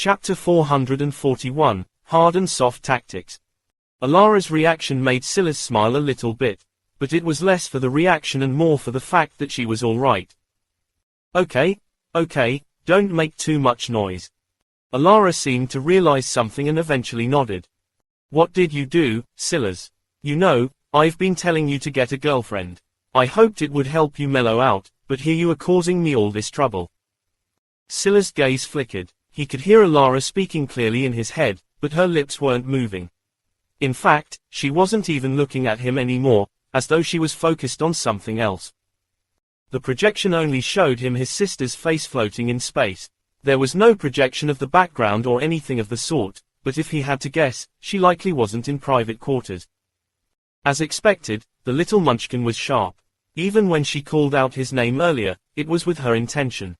Chapter 441, Hard and Soft Tactics. Alara's reaction made Silas smile a little bit, but it was less for the reaction and more for the fact that she was alright. Okay, don't make too much noise. Alara seemed to realize something and eventually nodded. What did you do, Silas? You know, I've been telling you to get a girlfriend. I hoped it would help you mellow out, but here you are causing me all this trouble. Silas' gaze flickered. He could hear Alara speaking clearly in his head, but her lips weren't moving. In fact, she wasn't even looking at him anymore, as though she was focused on something else. The projection only showed him his sister's face floating in space. There was no projection of the background or anything of the sort, but if he had to guess, she likely wasn't in private quarters. As expected, the little munchkin was sharp. Even when she called out his name earlier, it was with her intention.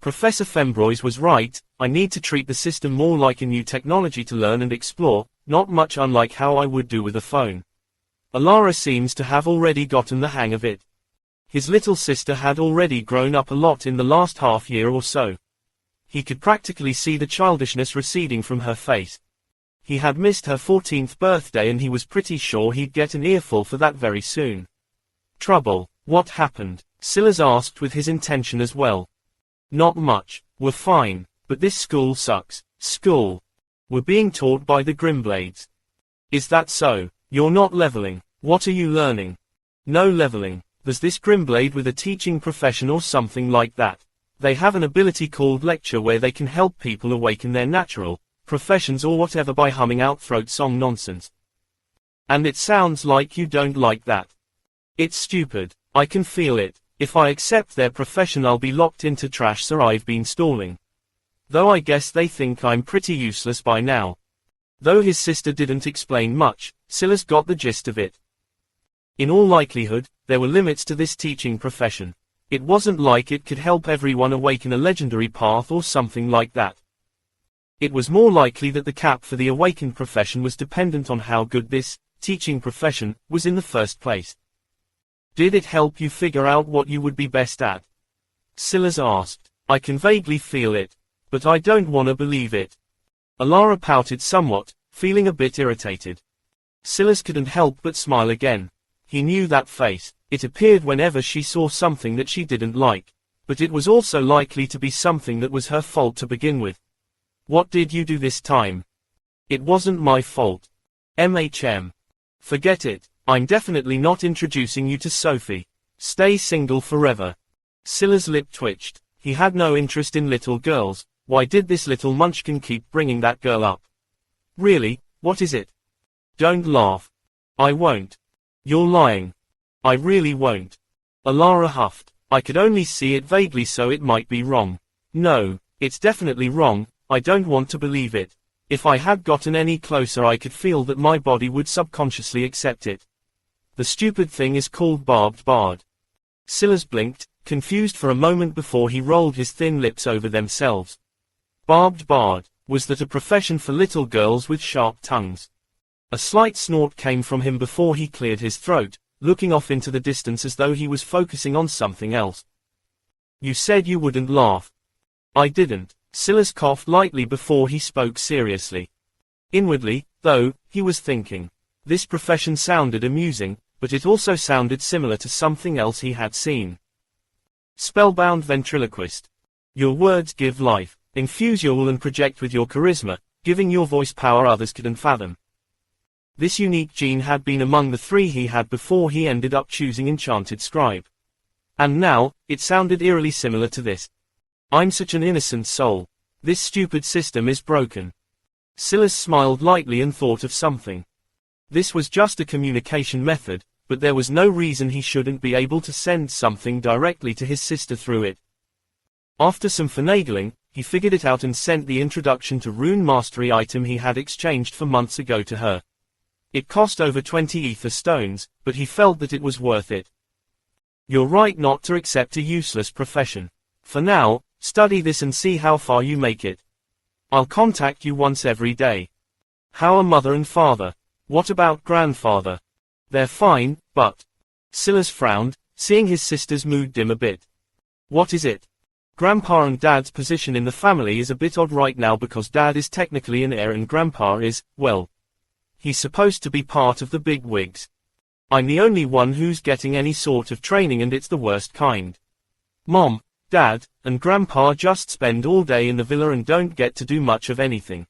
Professor Fembrois was right, I need to treat the system more like a new technology to learn and explore, not much unlike how I would do with a phone. Alara seems to have already gotten the hang of it. His little sister had already grown up a lot in the last half year or so. He could practically see the childishness receding from her face. He had missed her 14th birthday and he was pretty sure he'd get an earful for that very soon. Trouble, what happened? Silas asked with his intention as well. Not much, we're fine, but this school sucks. School? We're being taught by the Grimblades. Is that so? You're not leveling. What are you learning? No leveling. There's this Grimblade with a teaching profession or something like that. They have an ability called lecture where they can help people awaken their natural professions or whatever by humming out throat song nonsense. And it sounds like you don't like that. It's stupid. I can feel it. If I accept their profession I'll be locked into trash so I've been stalling. Though I guess they think I'm pretty useless by now. Though his sister didn't explain much, Silas got the gist of it. In all likelihood, there were limits to this teaching profession. It wasn't like it could help everyone awaken a legendary path or something like that. It was more likely that the cap for the awakened profession was dependent on how good this teaching profession was in the first place. Did it help you figure out what you would be best at? Silas asked. I can vaguely feel it, but I don't want to believe it. Alara pouted somewhat, feeling a bit irritated. Silas couldn't help but smile again. He knew that face. It appeared whenever she saw something that she didn't like, but it was also likely to be something that was her fault to begin with. What did you do this time? It wasn't my fault. Forget it. I'm definitely not introducing you to Sophie. Stay single forever. Silas' lip twitched. He had no interest in little girls. Why did this little munchkin keep bringing that girl up? Really, what is it? Don't laugh. I won't. You're lying. I really won't. Alara huffed. I could only see it vaguely so it might be wrong. No, it's definitely wrong, I don't want to believe it. If I had gotten any closer I could feel that my body would subconsciously accept it. The stupid thing is called barbed bard. Silas blinked, confused for a moment before he rolled his thin lips over themselves. Barbed bard, was that a profession for little girls with sharp tongues? A slight snort came from him before he cleared his throat, looking off into the distance as though he was focusing on something else. You said you wouldn't laugh. I didn't. Silas coughed lightly before he spoke seriously. Inwardly, though, he was thinking. This profession sounded amusing, but it also sounded similar to something else he had seen. Spellbound ventriloquist. Your words give life, infuse your will and project with your charisma, giving your voice power others couldn't fathom. This unique gene had been among the three he had before he ended up choosing Enchanted Scribe. And now, it sounded eerily similar to this. I'm such an innocent soul. This stupid system is broken. Silas smiled lightly and thought of something. This was just a communication method, but there was no reason he shouldn't be able to send something directly to his sister through it. After some finagling, he figured it out and sent the introduction to rune mastery item he had exchanged for months ago to her. It cost over 20 ether stones, but he felt that it was worth it. You're right not to accept a useless profession. For now, study this and see how far you make it. I'll contact you once every day. How are mother and father? What about grandfather? They're fine, but... Silas frowned, seeing his sister's mood dim a bit. What is it? Grandpa and Dad's position in the family is a bit odd right now because Dad is technically an heir and Grandpa is, well, he's supposed to be part of the big wigs. I'm the only one who's getting any sort of training and it's the worst kind. Mom, Dad, and Grandpa just spend all day in the villa and don't get to do much of anything.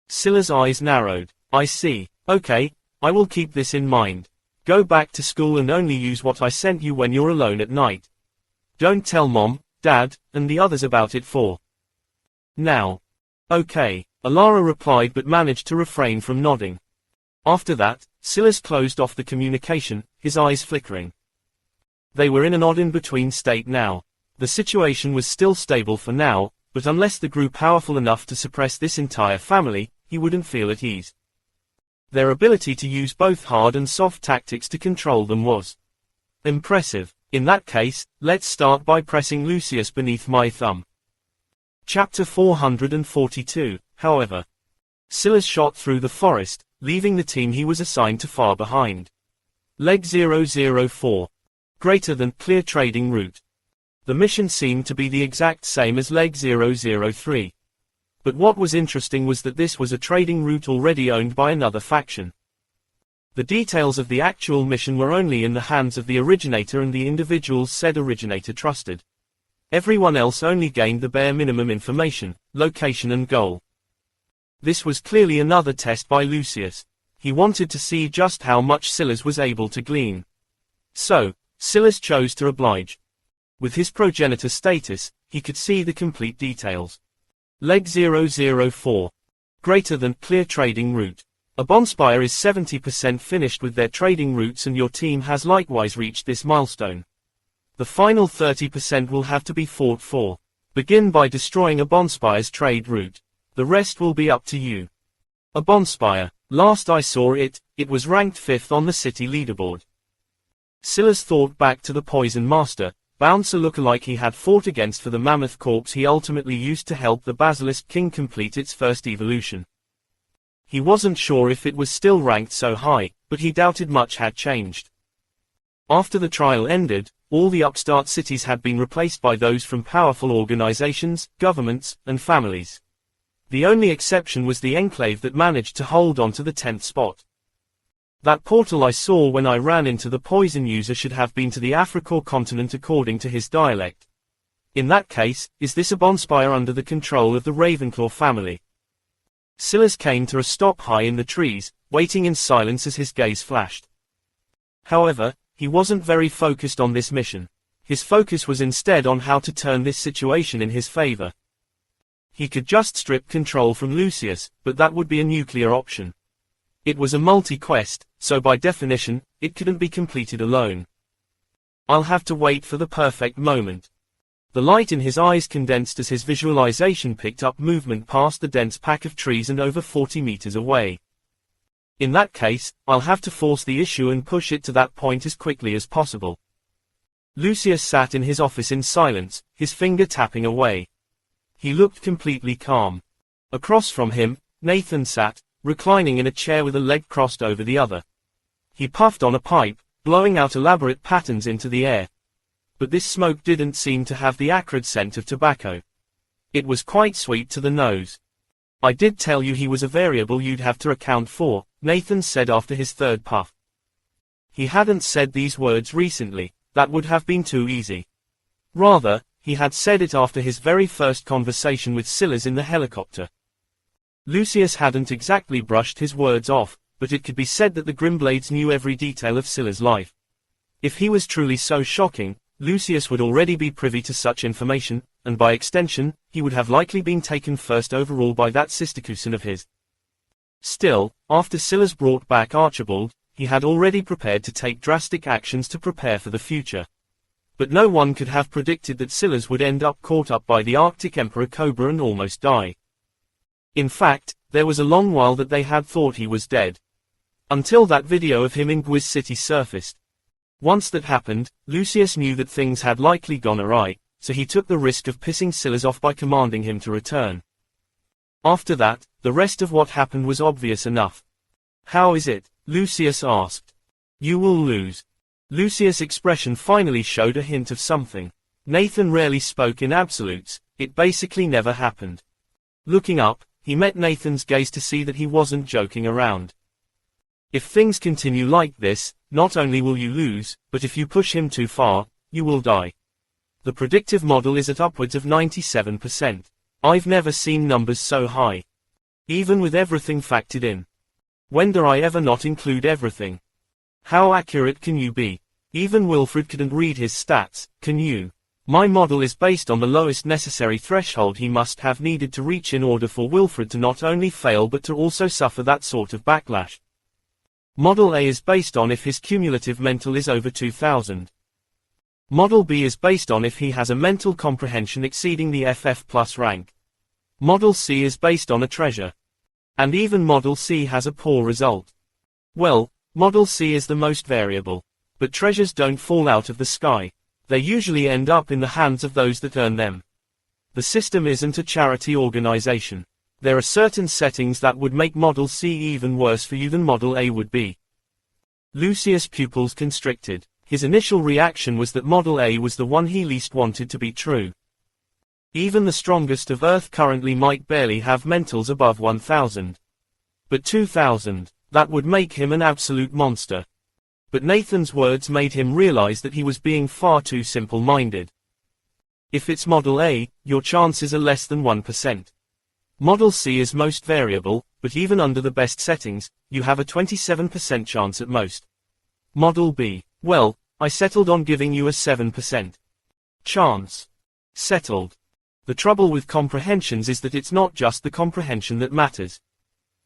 Scylla's eyes narrowed. I see. Okay, I will keep this in mind. Go back to school and only use what I sent you when you're alone at night. Don't tell Mom, Dad, and the others about it for now. Okay, Alara replied but managed to refrain from nodding. After that, Silas closed off the communication, his eyes flickering. They were in an odd in-between state now. The situation was still stable for now, but unless they grew powerful enough to suppress this entire family, he wouldn't feel at ease. Their ability to use both hard and soft tactics to control them was impressive. In that case, let's start by pressing Lucius beneath my thumb. Chapter 442, however. Silas shot through the forest, leaving the team he was assigned to far behind. Leg 004. Greater than clear trading route. The mission seemed to be the exact same as Leg 003. But what was interesting was that this was a trading route already owned by another faction. The details of the actual mission were only in the hands of the originator and the individuals said originator trusted. Everyone else only gained the bare minimum information, location and goal. This was clearly another test by Lucius. He wanted to see just how much Silas was able to glean. So, Silas chose to oblige. With his progenitor status, he could see the complete details. Leg 004. Greater than clear trading route. A bonspire is 70% finished with their trading routes and your team has likewise reached this milestone. The final 30% will have to be fought for. Begin by destroying a bonspire's trade route. The rest will be up to you. A bonspire. Last I saw it, it was ranked 5th on the city leaderboard. Silas thought back to the Poison Master, bouncer lookalike he had fought against for the mammoth corpse he ultimately used to help the Basilisk King complete its first evolution. He wasn't sure if it was still ranked so high, but he doubted much had changed. After the trial ended, all the upstart cities had been replaced by those from powerful organizations, governments, and families. The only exception was the enclave that managed to hold on to the 10th spot. That portal I saw when I ran into the poison user should have been to the Africor continent according to his dialect. In that case, is this a bonspire under the control of the Ravenclaw family? Silas came to a stop high in the trees, waiting in silence as his gaze flashed. However, he wasn't very focused on this mission. His focus was instead on how to turn this situation in his favor. He could just strip control from Lucius, but that would be a nuclear option. It was a multi-quest, so by definition, it couldn't be completed alone. I'll have to wait for the perfect moment. The light in his eyes condensed as his visualization picked up movement past the dense pack of trees and over 40 meters away. In that case, I'll have to force the issue and push it to that point as quickly as possible. Lucius sat in his office in silence, his finger tapping away. He looked completely calm. Across from him, Nathan sat, reclining in a chair with a leg crossed over the other. He puffed on a pipe, blowing out elaborate patterns into the air. But this smoke didn't seem to have the acrid scent of tobacco. It was quite sweet to the nose. I did tell you he was a variable you'd have to account for, Nathan said after his third puff. He hadn't said these words recently, that would have been too easy. Rather, he had said it after his very first conversation with Silas in the helicopter. Lucius hadn't exactly brushed his words off, but it could be said that the Grimblades knew every detail of Silas' life. If he was truly so shocking, Lucius would already be privy to such information, and by extension, he would have likely been taken first overall by that sistercousin of his. Still, after Silas brought back Archibald, he had already prepared to take drastic actions to prepare for the future. But no one could have predicted that Silas would end up caught up by the Arctic Emperor Cobra and almost die. In fact, there was a long while that they had thought he was dead. Until that video of him in Gwiz City surfaced. Once that happened, Lucius knew that things had likely gone awry, so he took the risk of pissing Silas off by commanding him to return. After that, the rest of what happened was obvious enough. How is it? Lucius asked. You will lose. Lucius' expression finally showed a hint of something. Nathan rarely spoke in absolutes, it basically never happened. Looking up, he met Nathan's gaze to see that he wasn't joking around. If things continue like this, not only will you lose, but if you push him too far, you will die. The predictive model is at upwards of 97%. I've never seen numbers so high. Even with everything factored in. When do I ever not include everything? How accurate can you be? Even Wilfred couldn't read his stats, can you? My model is based on the lowest necessary threshold he must have needed to reach in order for Wilfred to not only fail but to also suffer that sort of backlash. Model A is based on if his cumulative mental is over 2000. Model B is based on if he has a mental comprehension exceeding the FF plus rank. Model C is based on a treasure. And even Model C has a poor result. Well, Model C is the most variable. But treasures don't fall out of the sky. They usually end up in the hands of those that earn them. The system isn't a charity organization. There are certain settings that would make Model C even worse for you than Model A would be. Lucius' pupils constricted. His initial reaction was that Model A was the one he least wanted to be true. Even the strongest of Earth currently might barely have mentals above 1000. But 2000, that would make him an absolute monster. But Nathan's words made him realize that he was being far too simple-minded. If it's Model A, your chances are less than 1%. Model C is most variable, but even under the best settings, you have a 27% chance at most. Model B, well, I settled on giving you a 7% chance. Settled. The trouble with comprehensions is that it's not just the comprehension that matters.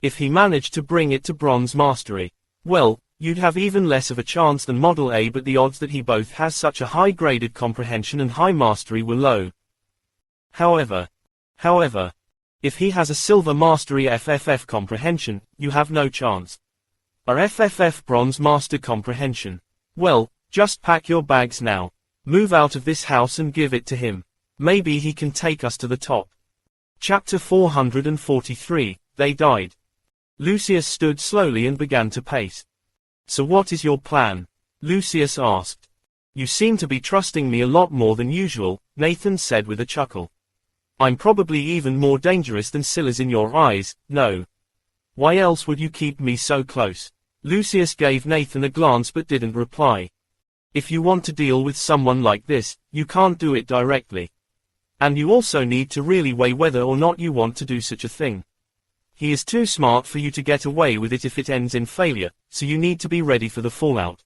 If he managed to bring it to bronze mastery, well, you'd have even less of a chance than Model A, but the odds that he both has such a high-graded comprehension and high mastery were low. However, if he has a silver mastery FFF comprehension, you have no chance. Or FFF bronze master comprehension. Well, just pack your bags now. Move out of this house and give it to him. Maybe he can take us to the top. Chapter 443, They Died. Lucius stood slowly and began to pace. So what is your plan? Lucius asked. You seem to be trusting me a lot more than usual, Nathan said with a chuckle. I'm probably even more dangerous than Silas in your eyes, no. Why else would you keep me so close? Lucius gave Nathan a glance but didn't reply. If you want to deal with someone like this, you can't do it directly. And you also need to really weigh whether or not you want to do such a thing. He is too smart for you to get away with it if it ends in failure, so you need to be ready for the fallout.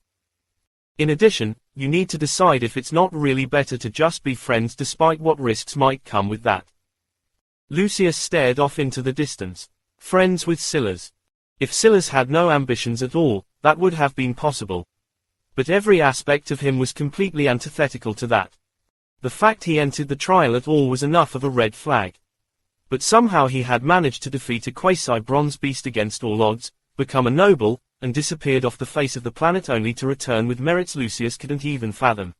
In addition, you need to decide if it's not really better to just be friends despite what risks might come with that. Lucius stared off into the distance. Friends with Silas. If Silas had no ambitions at all, that would have been possible. But every aspect of him was completely antithetical to that. The fact he entered the trial at all was enough of a red flag. But somehow he had managed to defeat a quasi-bronze beast against all odds, become a noble, and disappeared off the face of the planet only to return with merits Lucius couldn't even fathom.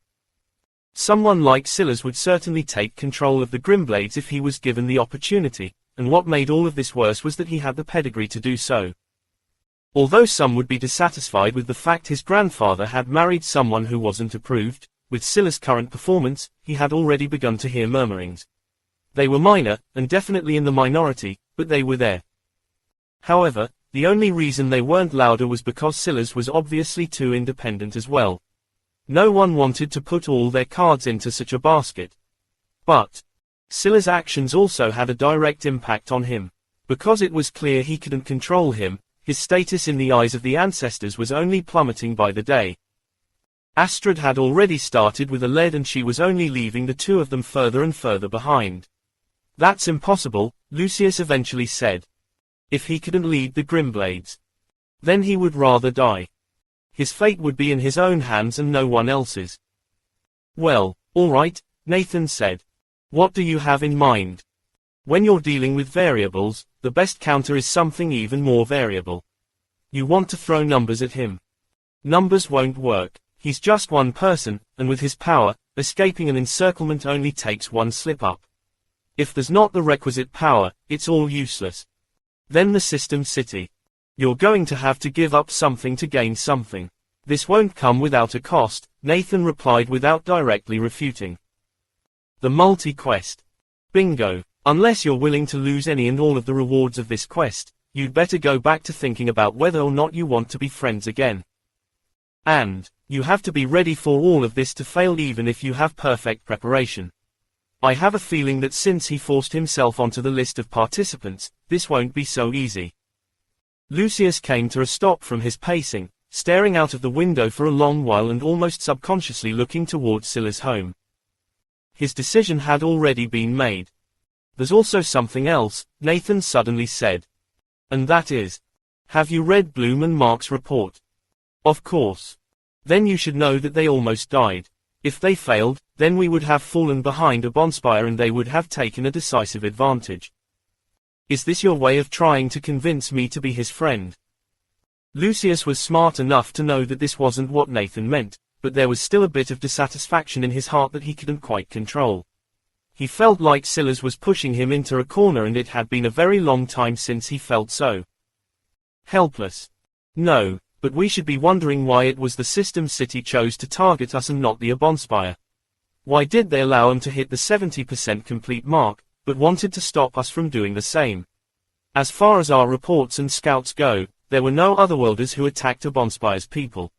Someone like Silas would certainly take control of the Grimblades if he was given the opportunity, and what made all of this worse was that he had the pedigree to do so. Although some would be dissatisfied with the fact his grandfather had married someone who wasn't approved, with Silas' current performance, he had already begun to hear murmurings. They were minor, and definitely in the minority, but they were there. However, the only reason they weren't louder was because Silas was obviously too independent as well. No one wanted to put all their cards into such a basket. But Silas' actions also had a direct impact on him. Because it was clear he couldn't control him, his status in the eyes of the ancestors was only plummeting by the day. Astrid had already started with a lead and she was only leaving the two of them further and further behind. That's impossible, Lucius eventually said. If he couldn't lead the Grimblades, then he would rather die. His fate would be in his own hands and no one else's. Well, alright, Nathan said. What do you have in mind? When you're dealing with variables, the best counter is something even more variable. You want to throw numbers at him. Numbers won't work. He's just one person, and with his power, escaping an encirclement only takes one slip-up. If there's not the requisite power, it's all useless. Then the system city. You're going to have to give up something to gain something. This won't come without a cost, Nathan replied without directly refuting. The multi-quest. Bingo. Unless you're willing to lose any and all of the rewards of this quest, you'd better go back to thinking about whether or not you want to be friends again. And, you have to be ready for all of this to fail even if you have perfect preparation. I have a feeling that since he forced himself onto the list of participants, this won't be so easy. Lucius came to a stop from his pacing, staring out of the window for a long while and almost subconsciously looking towards Scylla's home. His decision had already been made. There's also something else, Nathan suddenly said. And that is, have you read Bloom and Mark's report? Of course. Then you should know that they almost died. If they failed, then we would have fallen behind a bonfire and they would have taken a decisive advantage. Is this your way of trying to convince me to be his friend? Lucius was smart enough to know that this wasn't what Nathan meant, but there was still a bit of dissatisfaction in his heart that he couldn't quite control. He felt like Scylla's was pushing him into a corner and it had been a very long time since he felt so helpless. No, but we should be wondering why it was the System City chose to target us and not the Abonspire. Why did they allow him to hit the 70% complete mark, but wanted to stop us from doing the same? As far as our reports and scouts go, there were no otherworlders who attacked Abonspire's people.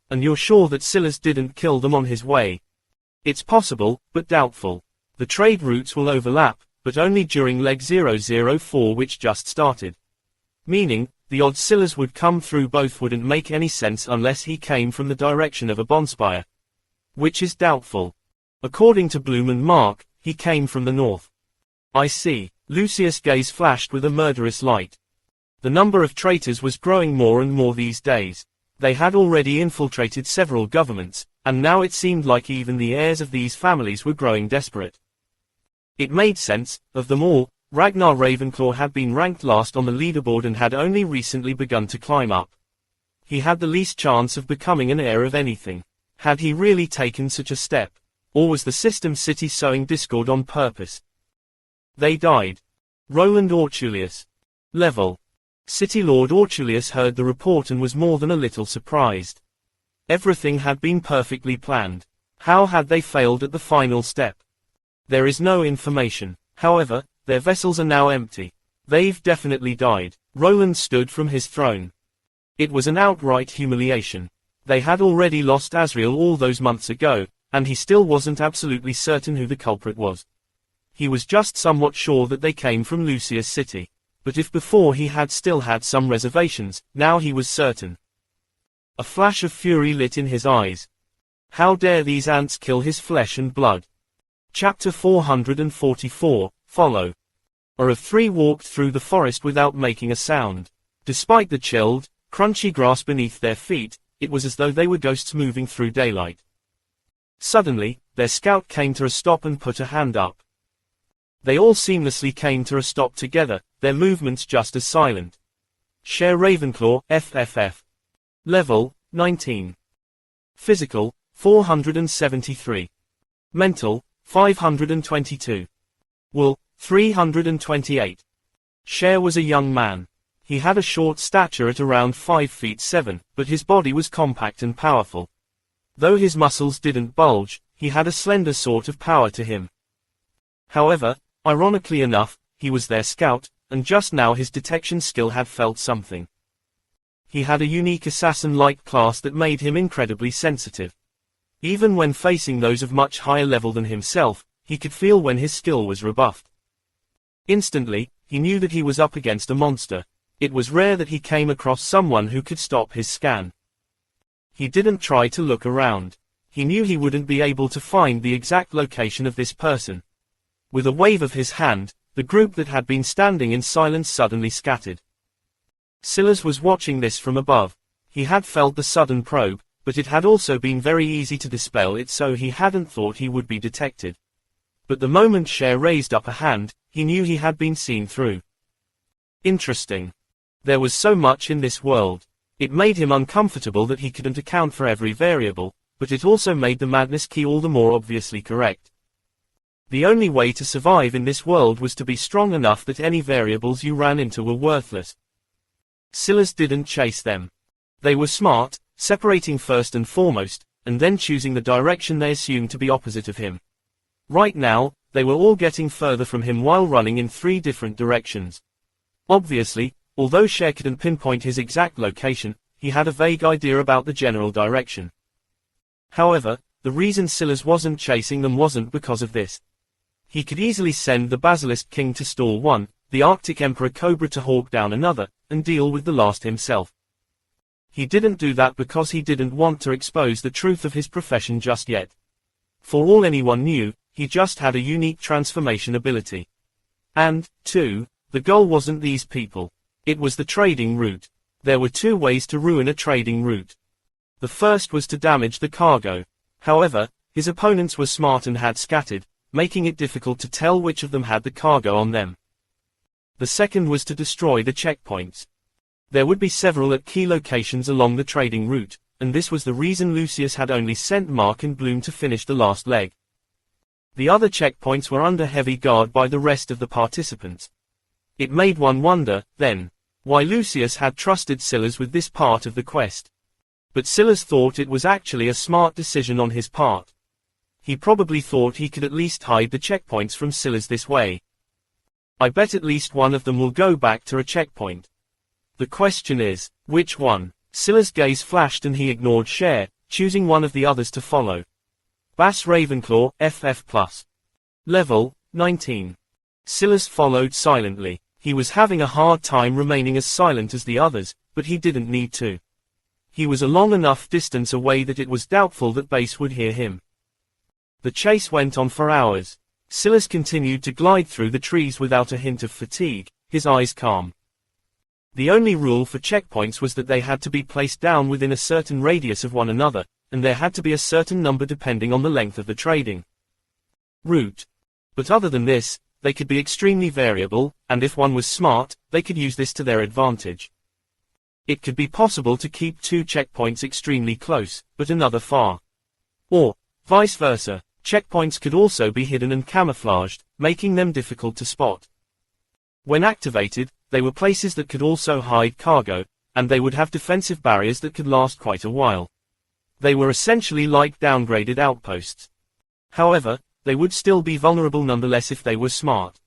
And you're sure that Scylla's didn't kill them on his way? It's possible, but doubtful. The trade routes will overlap, but only during leg 004 which just started. Meaning, the odds Scylla's would come through both wouldn't make any sense unless he came from the direction of Abonspire. Which is doubtful. According to Bloom and Mark, he came from the north. I see. Lucius' gaze flashed with a murderous light. The number of traitors was growing more and more these days. They had already infiltrated several governments, and now it seemed like even the heirs of these families were growing desperate. It made sense. Of them all, Ragnar Ravenclaw had been ranked last on the leaderboard and had only recently begun to climb up. He had the least chance of becoming an heir of anything. Had he really taken such a step? Or was the System City sowing discord on purpose? They died. Roland Ortulius. Level. City Lord Ortulius heard the report and was more than a little surprised. Everything had been perfectly planned. How had they failed at the final step? There is no information. However, their vessels are now empty. They've definitely died. Roland stood from his throne. It was an outright humiliation. They had already lost Asriel all those months ago, and he still wasn't absolutely certain who the culprit was. He was just somewhat sure that they came from Lucius City. But if before he had still had some reservations, now he was certain. A flash of fury lit in his eyes. How dare these ants kill his flesh and blood? Chapter 444, Follow. Or of three walked through the forest without making a sound. Despite the chilled, crunchy grass beneath their feet, it was as though they were ghosts moving through daylight. Suddenly, their scout came to a stop and put a hand up. They all seamlessly came to a stop together, their movements just as silent. Heir Ravenclaw, FFF. Level, 19. Physical, 473. Mental, 522. Will, 328. Heir was a young man. He had a short stature at around 5 feet 7, but his body was compact and powerful. Though his muscles didn't bulge, he had a slender sort of power to him. However, ironically enough, he was their scout, and just now his detection skill had felt something. He had a unique assassin-like class that made him incredibly sensitive. Even when facing those of much higher level than himself, he could feel when his skill was rebuffed. Instantly, he knew that he was up against a monster. It was rare that he came across someone who could stop his scan. He didn't try to look around. He knew he wouldn't be able to find the exact location of this person. With a wave of his hand, the group that had been standing in silence suddenly scattered. Scylla's was watching this from above. He had felt the sudden probe, but it had also been very easy to dispel it, so he hadn't thought he would be detected. But the moment Heir raised up a hand, he knew he had been seen through. Interesting. There was so much in this world. It made him uncomfortable that he couldn't account for every variable, but it also made the madness key all the more obviously correct. The only way to survive in this world was to be strong enough that any variables you ran into were worthless. Scylla's didn't chase them. They were smart, separating first and foremost, and then choosing the direction they assumed to be opposite of him. Right now, they were all getting further from him while running in 3 different directions. Obviously, although Cher couldn't pinpoint his exact location, he had a vague idea about the general direction. However, the reason Silas wasn't chasing them wasn't because of this. He could easily send the Basilisk King to stall one, the Arctic Emperor Cobra to hawk down another, and deal with the last himself. He didn't do that because he didn't want to expose the truth of his profession just yet. For all anyone knew, he just had a unique transformation ability. And, 2, the goal wasn't these people. It was the trading route. There were 2 ways to ruin a trading route. The first was to damage the cargo. However, his opponents were smart and had scattered, making it difficult to tell which of them had the cargo on them. The second was to destroy the checkpoints. There would be several at key locations along the trading route, and this was the reason Lucius had only sent Mark and Bloom to finish the last leg. The other checkpoints were under heavy guard by the rest of the participants. It made one wonder, then, why Lucius had trusted Silas with this part of the quest. But Silas thought it was actually a smart decision on his part. He probably thought he could at least hide the checkpoints from Silas this way. I bet at least one of them will go back to a checkpoint. The question is, which one? Silas' gaze flashed and he ignored Cher, choosing one of the others to follow. Bass Ravenclaw, FF+. Level, 19. Silas followed silently. He was having a hard time remaining as silent as the others, but he didn't need to. He was a long enough distance away that it was doubtful that Bass would hear him. The chase went on for hours. Silas continued to glide through the trees without a hint of fatigue, his eyes calm. The only rule for checkpoints was that they had to be placed down within a certain radius of one another, and there had to be a certain number depending on the length of the trading route. But other than this, they could be extremely variable, and if one was smart, they could use this to their advantage. It could be possible to keep 2 checkpoints extremely close, but another far. Or, vice versa, checkpoints could also be hidden and camouflaged, making them difficult to spot. When activated, they were places that could also hide cargo, and they would have defensive barriers that could last quite a while. They were essentially like downgraded outposts. However, they would still be vulnerable nonetheless if they were smart.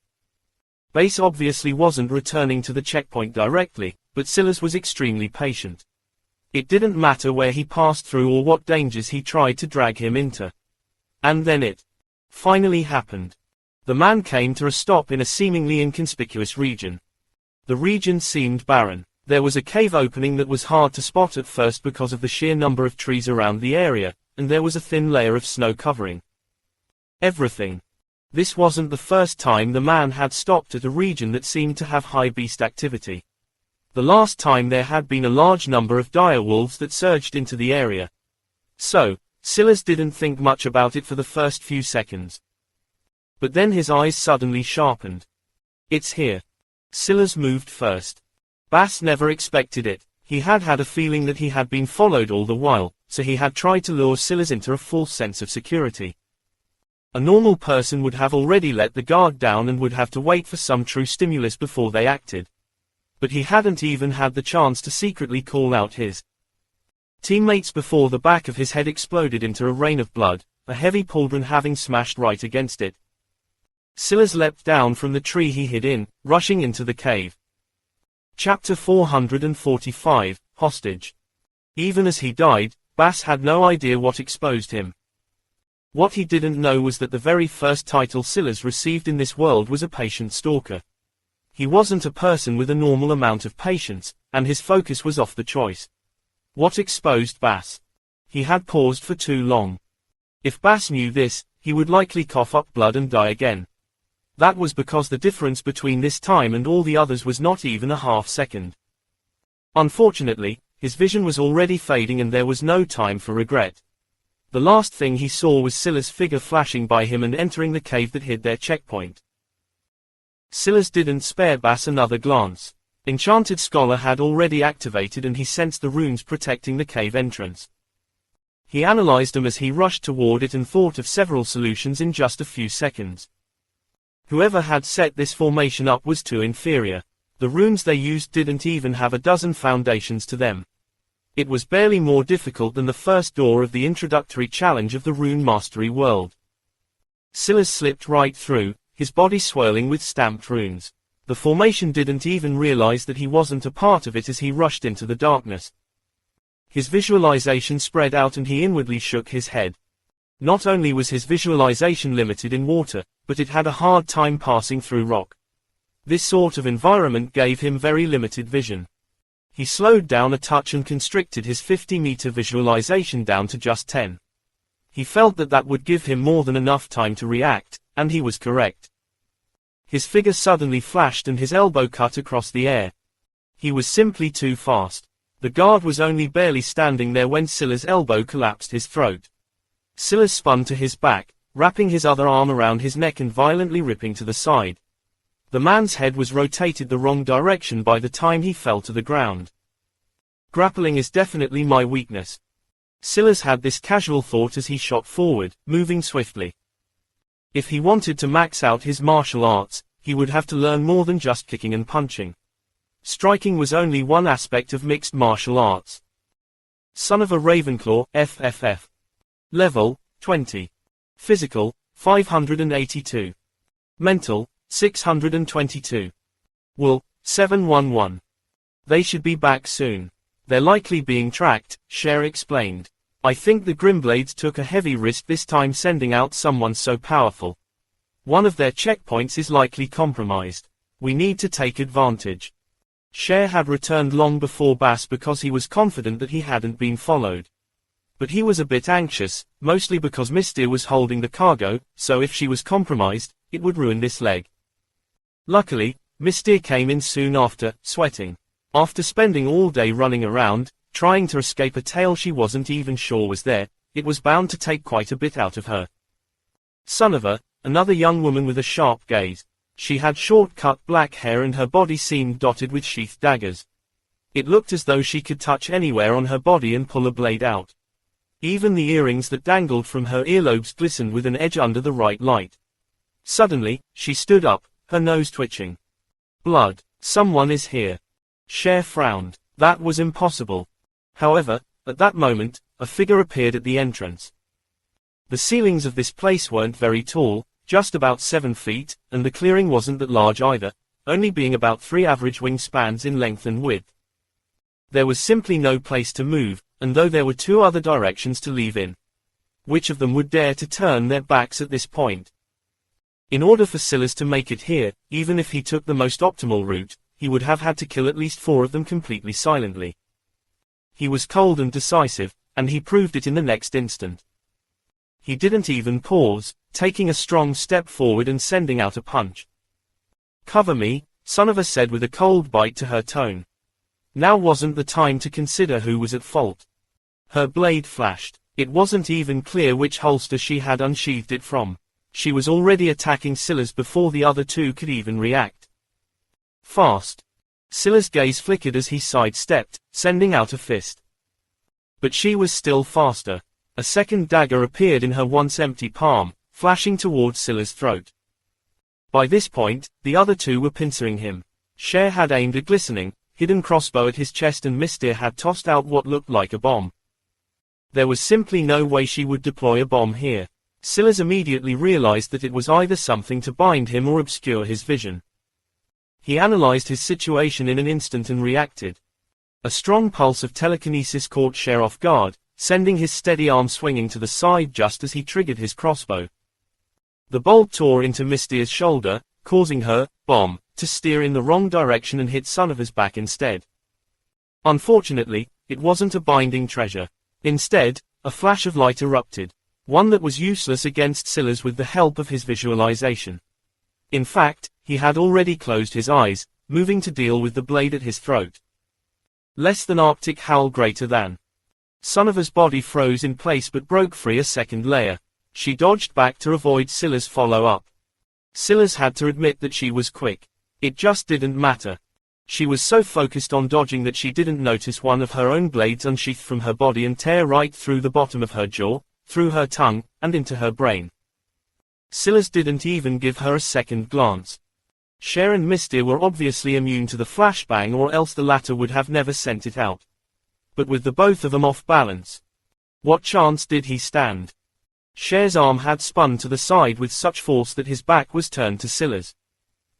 Bass obviously wasn't returning to the checkpoint directly, but Silas was extremely patient. It didn't matter where he passed through or what dangers he tried to drag him into. And then it finally happened. The man came to a stop in a seemingly inconspicuous region. The region seemed barren. There was a cave opening that was hard to spot at first because of the sheer number of trees around the area, and there was a thin layer of snow covering everything. This wasn't the first time the man had stopped at a region that seemed to have high beast activity. The last time there had been a large number of dire wolves that surged into the area. So, Silas didn't think much about it for the first few seconds. But then his eyes suddenly sharpened. It's here. Silas moved first. Bass never expected it. He had had a feeling that he had been followed all the while, so he had tried to lure Silas into a false sense of security. A normal person would have already let the guard down and would have to wait for some true stimulus before they acted. But he hadn't even had the chance to secretly call out his teammates before the back of his head exploded into a rain of blood, a heavy pauldron having smashed right against it. Silas leapt down from the tree he hid in, rushing into the cave. Chapter 445, Hostage. Even as he died, Bass had no idea what exposed him. What he didn't know was that the very first title Silas received in this world was a patient stalker. He wasn't a person with a normal amount of patience, and his focus was off the choice. What exposed Bass? He had paused for too long. If Bass knew this, he would likely cough up blood and die again. That was because the difference between this time and all the others was not even a half second. Unfortunately, his vision was already fading and there was no time for regret. The last thing he saw was Silas' figure flashing by him and entering the cave that hid their checkpoint. Silas didn't spare Bass another glance. Enchanted Scholar had already activated and he sensed the runes protecting the cave entrance. He analyzed them as he rushed toward it and thought of several solutions in just a few seconds. Whoever had set this formation up was too inferior. The runes they used didn't even have a dozen foundations to them. It was barely more difficult than the first door of the introductory challenge of the Rune Mastery world. Silas slipped right through, his body swirling with stamped runes. The formation didn't even realize that he wasn't a part of it as he rushed into the darkness. His visualization spread out and he inwardly shook his head. Not only was his visualization limited in water, but it had a hard time passing through rock. This sort of environment gave him very limited vision. He slowed down a touch and constricted his 50-meter visualization down to just 10. He felt that that would give him more than enough time to react, and he was correct. His figure suddenly flashed and his elbow cut across the air. He was simply too fast. The guard was only barely standing there when Silas' elbow collapsed his throat. Silas spun to his back, wrapping his other arm around his neck and violently ripping to the side. The man's head was rotated the wrong direction by the time he fell to the ground. Grappling is definitely my weakness. Silas had this casual thought as he shot forward, moving swiftly. If he wanted to max out his martial arts, he would have to learn more than just kicking and punching. Striking was only one aspect of mixed martial arts. Son of a Ravenclaw, FFF. Level, 20. Physical, 582. Mental, 622. Will, 711. They should be back soon. They're likely being tracked, Cher explained. I think the Grimblades took a heavy risk this time sending out someone so powerful. One of their checkpoints is likely compromised. We need to take advantage. Cher had returned long before Bass because he was confident that he hadn't been followed. But he was a bit anxious, mostly because Mystere was holding the cargo, so if she was compromised, it would ruin this leg. Luckily, Mystere came in soon after, sweating. After spending all day running around, trying to escape a tail she wasn't even sure was there, it was bound to take quite a bit out of her. Son of a, another young woman with a sharp gaze. She had short-cut black hair and her body seemed dotted with sheathed daggers. It looked as though she could touch anywhere on her body and pull a blade out. Even the earrings that dangled from her earlobes glistened with an edge under the right light. Suddenly, she stood up, her nose twitching. Blood. Someone is here. Cher frowned. That was impossible. However, at that moment, a figure appeared at the entrance. The ceilings of this place weren't very tall, just about 7 feet, and the clearing wasn't that large either, only being about 3 average wingspans in length and width. There was simply no place to move, and though there were 2 other directions to leave in. Which of them would dare to turn their backs at this point? In order for Silas to make it here, even if he took the most optimal route, he would have had to kill at least 4 of them completely silently. He was cold and decisive, and he proved it in the next instant. He didn't even pause, taking a strong step forward and sending out a punch. Cover me, Son of a said with a cold bite to her tone. Now wasn't the time to consider who was at fault. Her blade flashed. It wasn't even clear which holster she had unsheathed it from. She was already attacking Silas before the other 2 could even react. Fast. Silas' gaze flickered as he sidestepped, sending out a fist. But she was still faster. A second dagger appeared in her once empty palm, flashing towards Silas' throat. By this point, the other 2 were pincering him. Cher had aimed a glistening, hidden crossbow at his chest and Mystere had tossed out what looked like a bomb. There was simply no way she would deploy a bomb here. Silas immediately realized that it was either something to bind him or obscure his vision. He analyzed his situation in an instant and reacted. A strong pulse of telekinesis caught Cher off guard, sending his steady arm swinging to the side just as he triggered his crossbow. The bolt tore into Mystere's shoulder, causing her, bomb, to steer in the wrong direction and hit Son of A's back instead. Unfortunately, it wasn't a binding treasure. Instead, a flash of light erupted. One that was useless against Silas with the help of his visualization. In fact, he had already closed his eyes, moving to deal with the blade at his throat. Less than Arctic howl greater than. Son of A's body froze in place but broke free a second layer. She dodged back to avoid Silas' follow-up. Silas had to admit that she was quick. It just didn't matter. She was so focused on dodging that she didn't notice one of her own blades unsheath from her body and tear right through the bottom of her jaw, through her tongue, and into her brain. Silas didn't even give her a second glance. Cher and Mystere were obviously immune to the flashbang or else the latter would have never sent it out. But with the both of them off balance, what chance did he stand? Cher's arm had spun to the side with such force that his back was turned to Scylla's.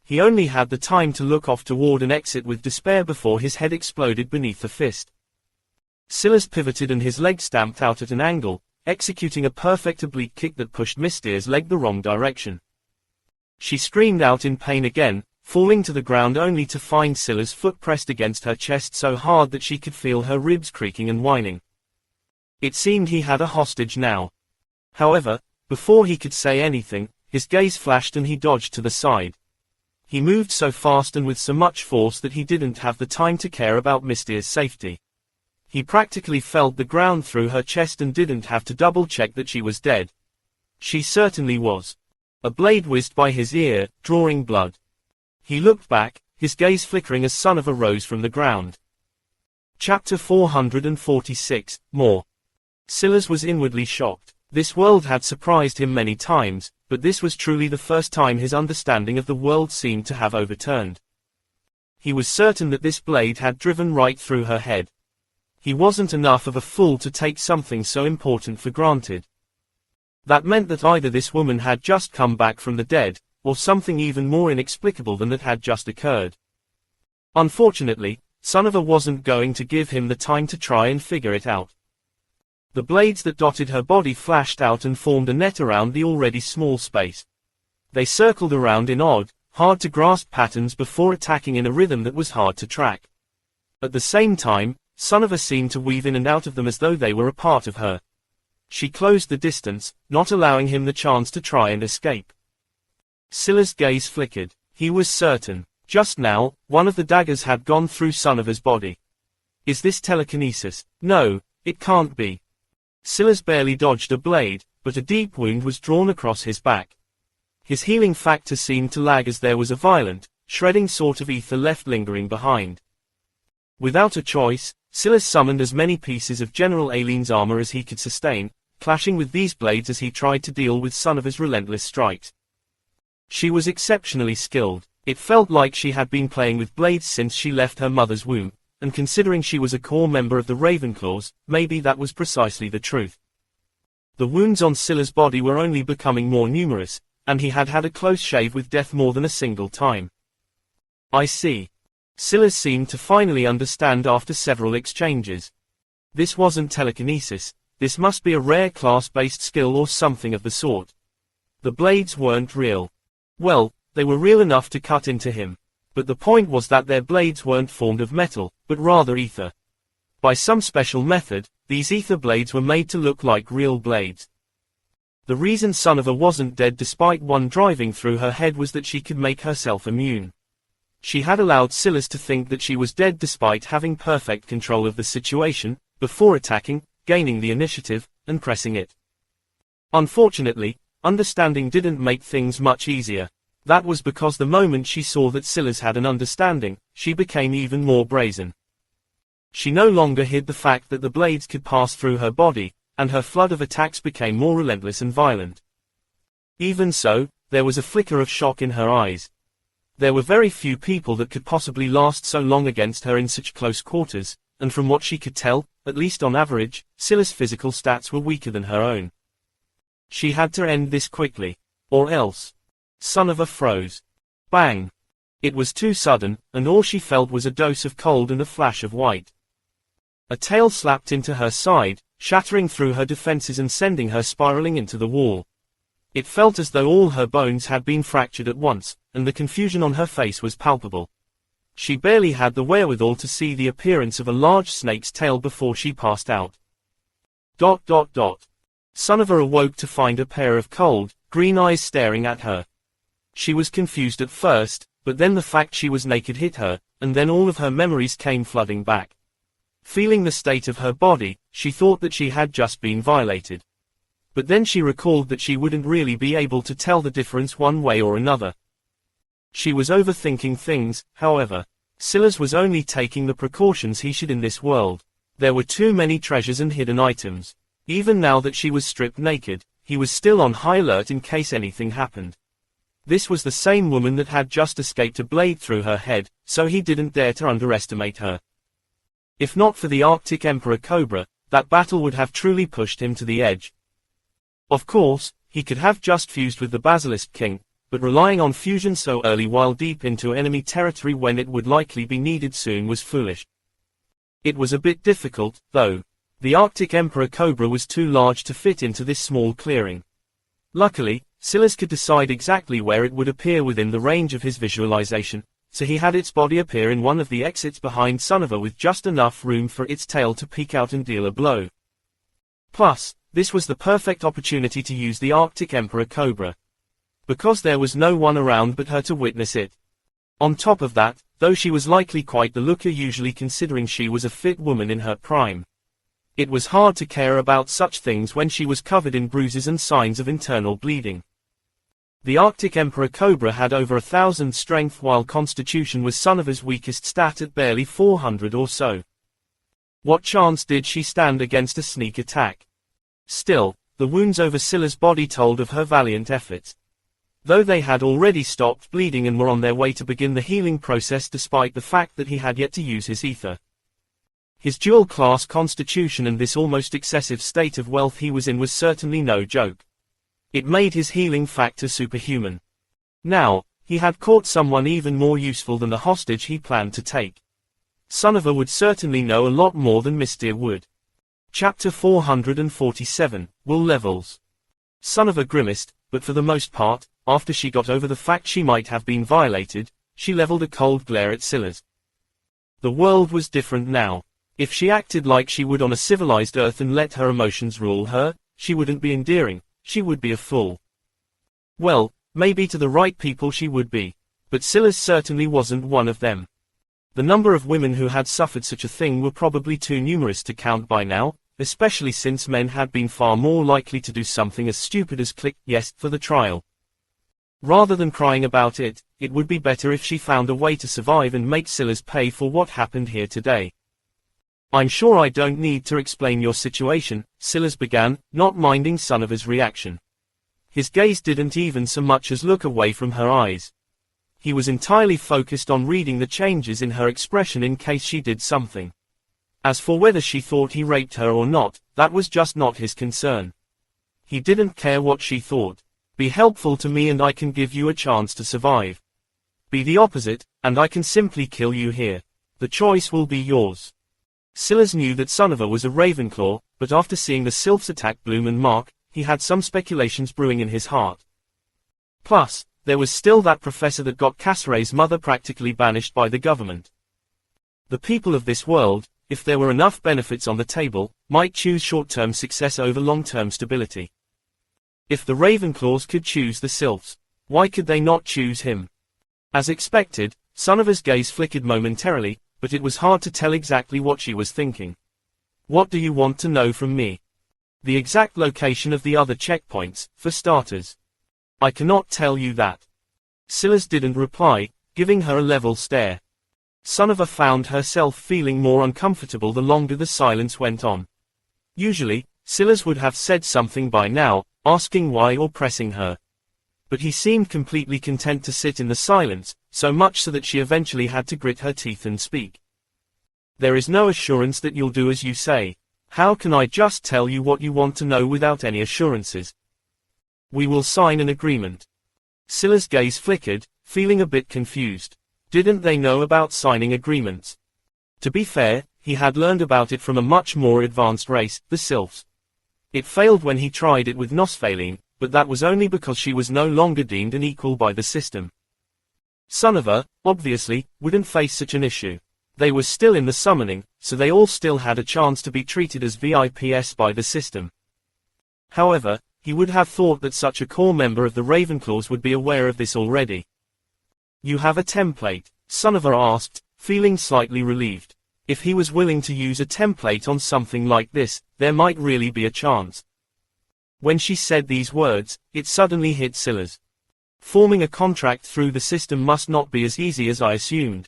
He only had the time to look off toward an exit with despair before his head exploded beneath the fist. Scylla's pivoted and his leg stamped out at an angle, executing a perfect oblique kick that pushed Mystere's leg the wrong direction. She screamed out in pain again, falling to the ground only to find Scylla's foot pressed against her chest so hard that she could feel her ribs creaking and whining. It seemed he had a hostage now. However, before he could say anything, his gaze flashed and he dodged to the side. He moved so fast and with so much force that he didn't have the time to care about Mystere's safety. He practically felled the ground through her chest and didn't have to double-check that she was dead. She certainly was. A blade whizzed by his ear, drawing blood. He looked back, his gaze flickering as Son of a rose from the ground. Chapter 446, More. Scylla's was inwardly shocked. This world had surprised him many times, but this was truly the first time his understanding of the world seemed to have overturned. He was certain that this blade had driven right through her head. He wasn't enough of a fool to take something so important for granted. That meant that either this woman had just come back from the dead, or something even more inexplicable than that had just occurred. Unfortunately, Son of a wasn't going to give him the time to try and figure it out. The blades that dotted her body flashed out and formed a net around the already small space. They circled around in odd, hard-to-grasp patterns before attacking in a rhythm that was hard to track. At the same time, Son of a seemed to weave in and out of them as though they were a part of her. She closed the distance, not allowing him the chance to try and escape. Scylla's gaze flickered. He was certain. Just now, one of the daggers had gone through Son of a's body. Is this telekinesis? No, it can't be. Scylla's barely dodged a blade, but a deep wound was drawn across his back. His healing factor seemed to lag as there was a violent, shredding sort of ether left lingering behind. Without a choice, Scylla summoned as many pieces of General Aileen's armor as he could sustain, clashing with these blades as he tried to deal with Son of a's relentless strikes. She was exceptionally skilled. It felt like she had been playing with blades since she left her mother's womb. And considering she was a core member of the Ravenclaws, maybe that was precisely the truth. The wounds on Scylla's body were only becoming more numerous, and he had had a close shave with death more than a single time. I see. Scylla seemed to finally understand after several exchanges. This wasn't telekinesis, this must be a rare class-based skill or something of the sort. The blades weren't real. Well, they were real enough to cut into him. But the point was that their blades weren't formed of metal, but rather ether. By some special method, these ether blades were made to look like real blades. The reason Son of a wasn't dead despite one driving through her head was that she could make herself immune. She had allowed Scylla to think that she was dead despite having perfect control of the situation, before attacking, gaining the initiative, and pressing it. Unfortunately, understanding didn't make things much easier. That was because the moment she saw that Scylla had an understanding, she became even more brazen. She no longer hid the fact that the blades could pass through her body, and her flood of attacks became more relentless and violent. Even so, there was a flicker of shock in her eyes. There were very few people that could possibly last so long against her in such close quarters, and from what she could tell, at least on average, Scylla's physical stats were weaker than her own. She had to end this quickly. Or else. Son of a froze. Bang! It was too sudden, and all she felt was a dose of cold and a flash of white. A tail slapped into her side, shattering through her defenses and sending her spiraling into the wall. It felt as though all her bones had been fractured at once, and the confusion on her face was palpable. She barely had the wherewithal to see the appearance of a large snake's tail before she passed out. Son of a awoke to find a pair of cold, green eyes staring at her. She was confused at first, but then the fact she was naked hit her, and then all of her memories came flooding back. Feeling the state of her body, she thought that she had just been violated. But then she recalled that she wouldn't really be able to tell the difference one way or another. She was overthinking things, however. Scylla was only taking the precautions he should in this world. There were too many treasures and hidden items. Even now that she was stripped naked, he was still on high alert in case anything happened. This was the same woman that had just escaped a blade through her head, so he didn't dare to underestimate her. If not for the Arctic Emperor Cobra, that battle would have truly pushed him to the edge. Of course, he could have just fused with the Basilisk King, but relying on fusion so early while deep into enemy territory when it would likely be needed soon was foolish. It was a bit difficult, though. The Arctic Emperor Cobra was too large to fit into this small clearing. Luckily, Silas could decide exactly where it would appear within the range of his visualization, so he had its body appear in one of the exits behind Sunova with just enough room for its tail to peek out and deal a blow. Plus, this was the perfect opportunity to use the Arctic Emperor Cobra. Because there was no one around but her to witness it. On top of that, though she was likely quite the looker usually considering she was a fit woman in her prime. It was hard to care about such things when she was covered in bruises and signs of internal bleeding. The Arctic Emperor Cobra had over 1,000 strength while Constitution was Sunova's weakest stat at barely 400 or so. What chance did she stand against a sneak attack? Still, the wounds over Scylla's body told of her valiant efforts. Though they had already stopped bleeding and were on their way to begin the healing process despite the fact that he had yet to use his ether. His dual-class constitution and this almost excessive state of wealth he was in was certainly no joke. It made his healing factor superhuman. Now, he had caught someone even more useful than the hostage he planned to take. Sunova would certainly know a lot more than Mystere would. Chapter 447, Will Levels. Sunova grimaced, but for the most part, after she got over the fact she might have been violated, she leveled a cold glare at Silas. The world was different now. If she acted like she would on a civilized Earth and let her emotions rule her, she wouldn't be endearing, she would be a fool. Well, maybe to the right people she would be. But Silas certainly wasn't one of them. The number of women who had suffered such a thing were probably too numerous to count by now, especially since men had been far more likely to do something as stupid as click yes for the trial. Rather than crying about it, it would be better if she found a way to survive and make Silas pay for what happened here today. I'm sure I don't need to explain your situation, Silas began, not minding Sunova's reaction. His gaze didn't even so much as look away from her eyes. He was entirely focused on reading the changes in her expression in case she did something. As for whether she thought he raped her or not, that was just not his concern. He didn't care what she thought. Be helpful to me and I can give you a chance to survive. Be the opposite, and I can simply kill you here. The choice will be yours. Silas knew that Sunova was a Ravenclaw, but after seeing the Sylph's attack bloom and mark, he had some speculations brewing in his heart. Plus, there was still that professor that got Casseret's mother practically banished by the government. The people of this world, if there were enough benefits on the table, might choose short-term success over long-term stability. If the Ravenclaws could choose the Sylphs, why could they not choose him? As expected, Sunova's gaze flickered momentarily, but it was hard to tell exactly what she was thinking. What do you want to know from me? The exact location of the other checkpoints, for starters. I cannot tell you that. Silas didn't reply, giving her a level stare. Sunova found herself feeling more uncomfortable the longer the silence went on. Usually, Silas would have said something by now, asking why or pressing her. But he seemed completely content to sit in the silence, so much so that she eventually had to grit her teeth and speak. There is no assurance that you'll do as you say. How can I just tell you what you want to know without any assurances? We will sign an agreement. Silas' gaze flickered, feeling a bit confused. Didn't they know about signing agreements? To be fair, he had learned about it from a much more advanced race, the Sylphs. It failed when he tried it with Nosfaline, but that was only because she was no longer deemed an equal by the system. Sunova, obviously, wouldn't face such an issue. They were still in the summoning, so they all still had a chance to be treated as VIPs by the system. However, he would have thought that such a core member of the Ravenclaws would be aware of this already. You have a template? Sunova asked, feeling slightly relieved. If he was willing to use a template on something like this, there might really be a chance. When she said these words, it suddenly hit Silas. Forming a contract through the system must not be as easy as I assumed.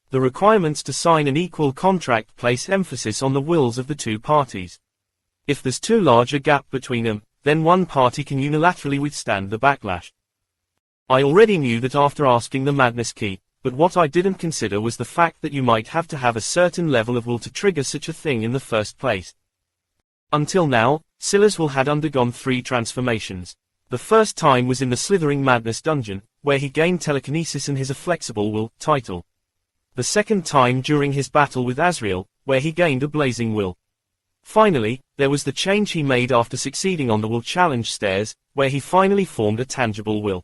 The requirements to sign an equal contract place emphasis on the wills of the two parties. If there's too large a gap between them, then one party can unilaterally withstand the backlash. I already knew that after asking the madness key, but what I didn't consider was the fact that you might have to have a certain level of will to trigger such a thing in the first place. Until now, Silas Will had undergone 3 transformations. The first time was in the Slithering Madness dungeon, where he gained telekinesis and his a flexible will title. The second time during his battle with Azrael, where he gained a blazing will. Finally, there was the change he made after succeeding on the will challenge stairs, where he finally formed a tangible will.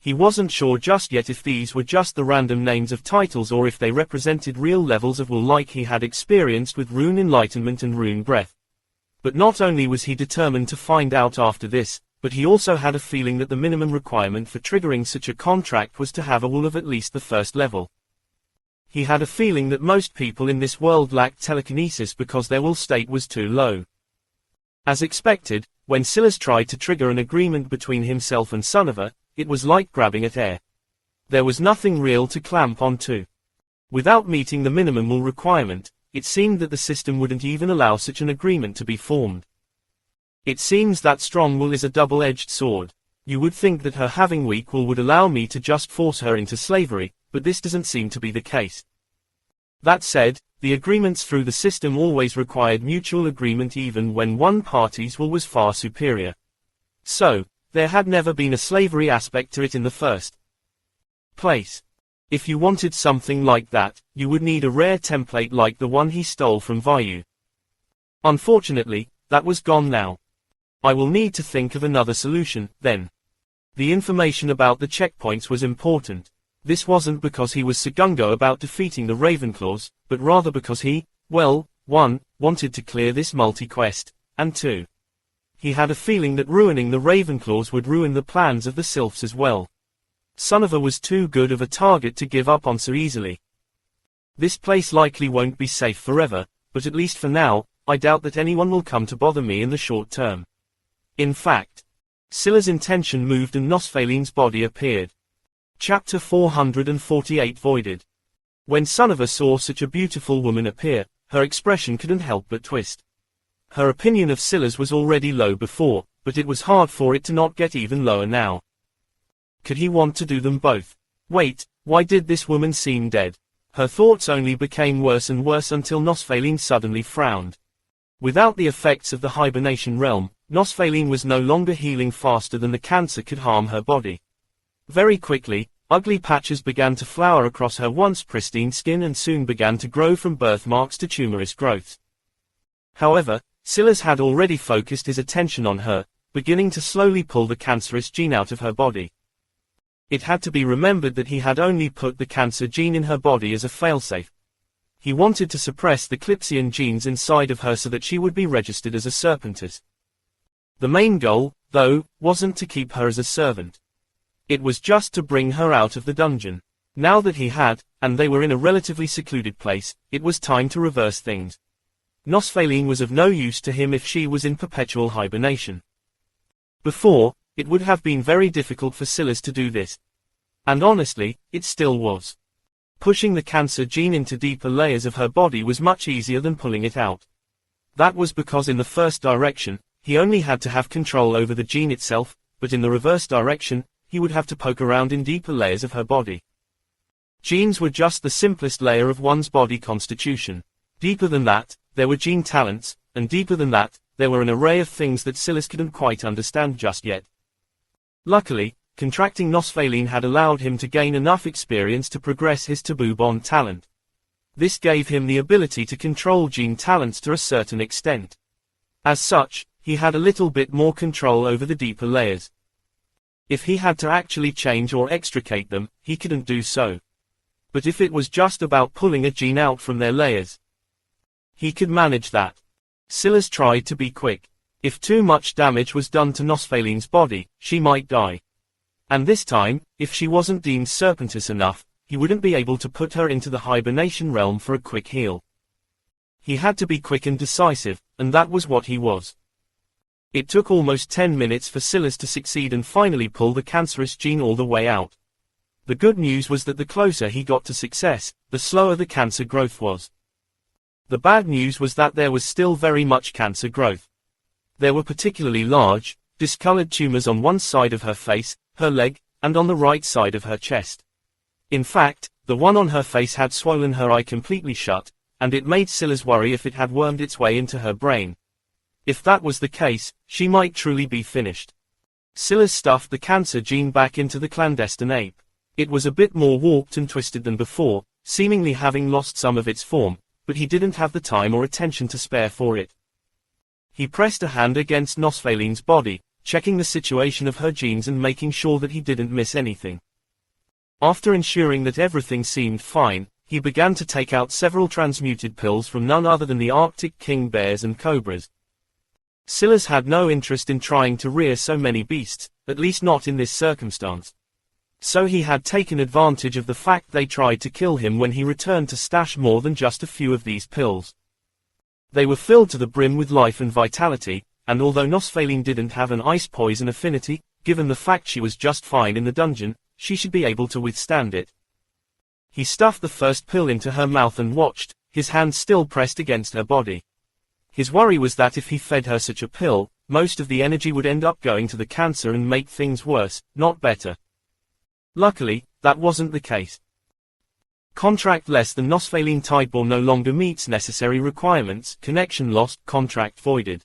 He wasn't sure just yet if these were just the random names of titles or if they represented real levels of will like he had experienced with Rune Enlightenment and Rune Breath. But not only was he determined to find out after this, but he also had a feeling that the minimum requirement for triggering such a contract was to have a will of at least the first level. He had a feeling that most people in this world lacked telekinesis because their will state was too low. As expected, when Silas tried to trigger an agreement between himself and Sunniva, it was like grabbing at air. There was nothing real to clamp onto. Without meeting the minimum will requirement, it seemed that the system wouldn't even allow such an agreement to be formed. It seems that strong will is a double-edged sword. You would think that her having weak will would allow me to just force her into slavery, but this doesn't seem to be the case. That said, the agreements through the system always required mutual agreement even when one party's will was far superior. So, there had never been a slavery aspect to it in the first place. If you wanted something like that, you would need a rare template like the one he stole from Vayu. Unfortunately, that was gone now. I will need to think of another solution, then. The information about the checkpoints was important. This wasn't because he was Sagungo about defeating the Ravenclaws, but rather because he, well, 1, wanted to clear this multi-quest, and 2. He had a feeling that ruining the Ravenclaws would ruin the plans of the Sylphs as well. Sunniva was too good of a target to give up on so easily. This place likely won't be safe forever, but at least for now, I doubt that anyone will come to bother me in the short term. In fact, Scylla's intention moved and Nosphaline's body appeared. Chapter 448 Voided. When Sunniva saw such a beautiful woman appear, her expression couldn't help but twist. Her opinion of Scylla's was already low before, but it was hard for it to not get even lower now. Could he want to do them both? Wait, why did this woman seem dead? Her thoughts only became worse and worse until Nosphaline suddenly frowned. Without the effects of the hibernation realm, Nosphaline was no longer healing faster than the cancer could harm her body. Very quickly, ugly patches began to flower across her once pristine skin and soon began to grow from birthmarks to tumorous growths. However, Silas had already focused his attention on her, beginning to slowly pull the cancerous gene out of her body. It had to be remembered that he had only put the cancer gene in her body as a failsafe. He wanted to suppress the Clipsian genes inside of her so that she would be registered as a serpentess. The main goal, though, wasn't to keep her as a servant. It was just to bring her out of the dungeon. Now that he had, and they were in a relatively secluded place, it was time to reverse things. Nosphaline was of no use to him if she was in perpetual hibernation. Before, it would have been very difficult for Silas to do this. And honestly, it still was. Pushing the cancer gene into deeper layers of her body was much easier than pulling it out. That was because in the first direction, he only had to have control over the gene itself, but in the reverse direction, he would have to poke around in deeper layers of her body. Genes were just the simplest layer of one's body constitution. Deeper than that, there were gene talents, and deeper than that, there were an array of things that Silas couldn't quite understand just yet. Luckily, contracting Nosphaline had allowed him to gain enough experience to progress his taboo bond talent. This gave him the ability to control gene talents to a certain extent. As such, he had a little bit more control over the deeper layers. If he had to actually change or extricate them, he couldn't do so. But if it was just about pulling a gene out from their layers, he could manage that. Silas tried to be quick. If too much damage was done to Nosphaline's body, she might die. And this time, if she wasn't deemed serpentess enough, he wouldn't be able to put her into the hibernation realm for a quick heal. He had to be quick and decisive, and that was what he was. It took almost 10 minutes for Silas to succeed and finally pull the cancerous gene all the way out. The good news was that the closer he got to success, the slower the cancer growth was. The bad news was that there was still very much cancer growth. There were particularly large, discolored tumors on one side of her face, her leg, and on the right side of her chest. In fact, the one on her face had swollen her eye completely shut, and it made Silas worry if it had wormed its way into her brain. If that was the case, she might truly be finished. Silas stuffed the cancer gene back into the clandestine ape. It was a bit more warped and twisted than before, seemingly having lost some of its form, but he didn't have the time or attention to spare for it. He pressed a hand against Nosphaline's body, checking the situation of her genes and making sure that he didn't miss anything. After ensuring that everything seemed fine, he began to take out several transmuted pills from none other than the Arctic king bears and cobras. Silas had no interest in trying to rear so many beasts, at least not in this circumstance. So he had taken advantage of the fact they tried to kill him when he returned to stash more than just a few of these pills. They were filled to the brim with life and vitality, and although Nosphaline didn't have an ice poison affinity, given the fact she was just fine in the dungeon, she should be able to withstand it. He stuffed the first pill into her mouth and watched, his hand still pressed against her body. His worry was that if he fed her such a pill, most of the energy would end up going to the cancer and make things worse, not better. Luckily, that wasn't the case. Contract less than Nosphaline type or no longer meets necessary requirements, connection lost, contract voided.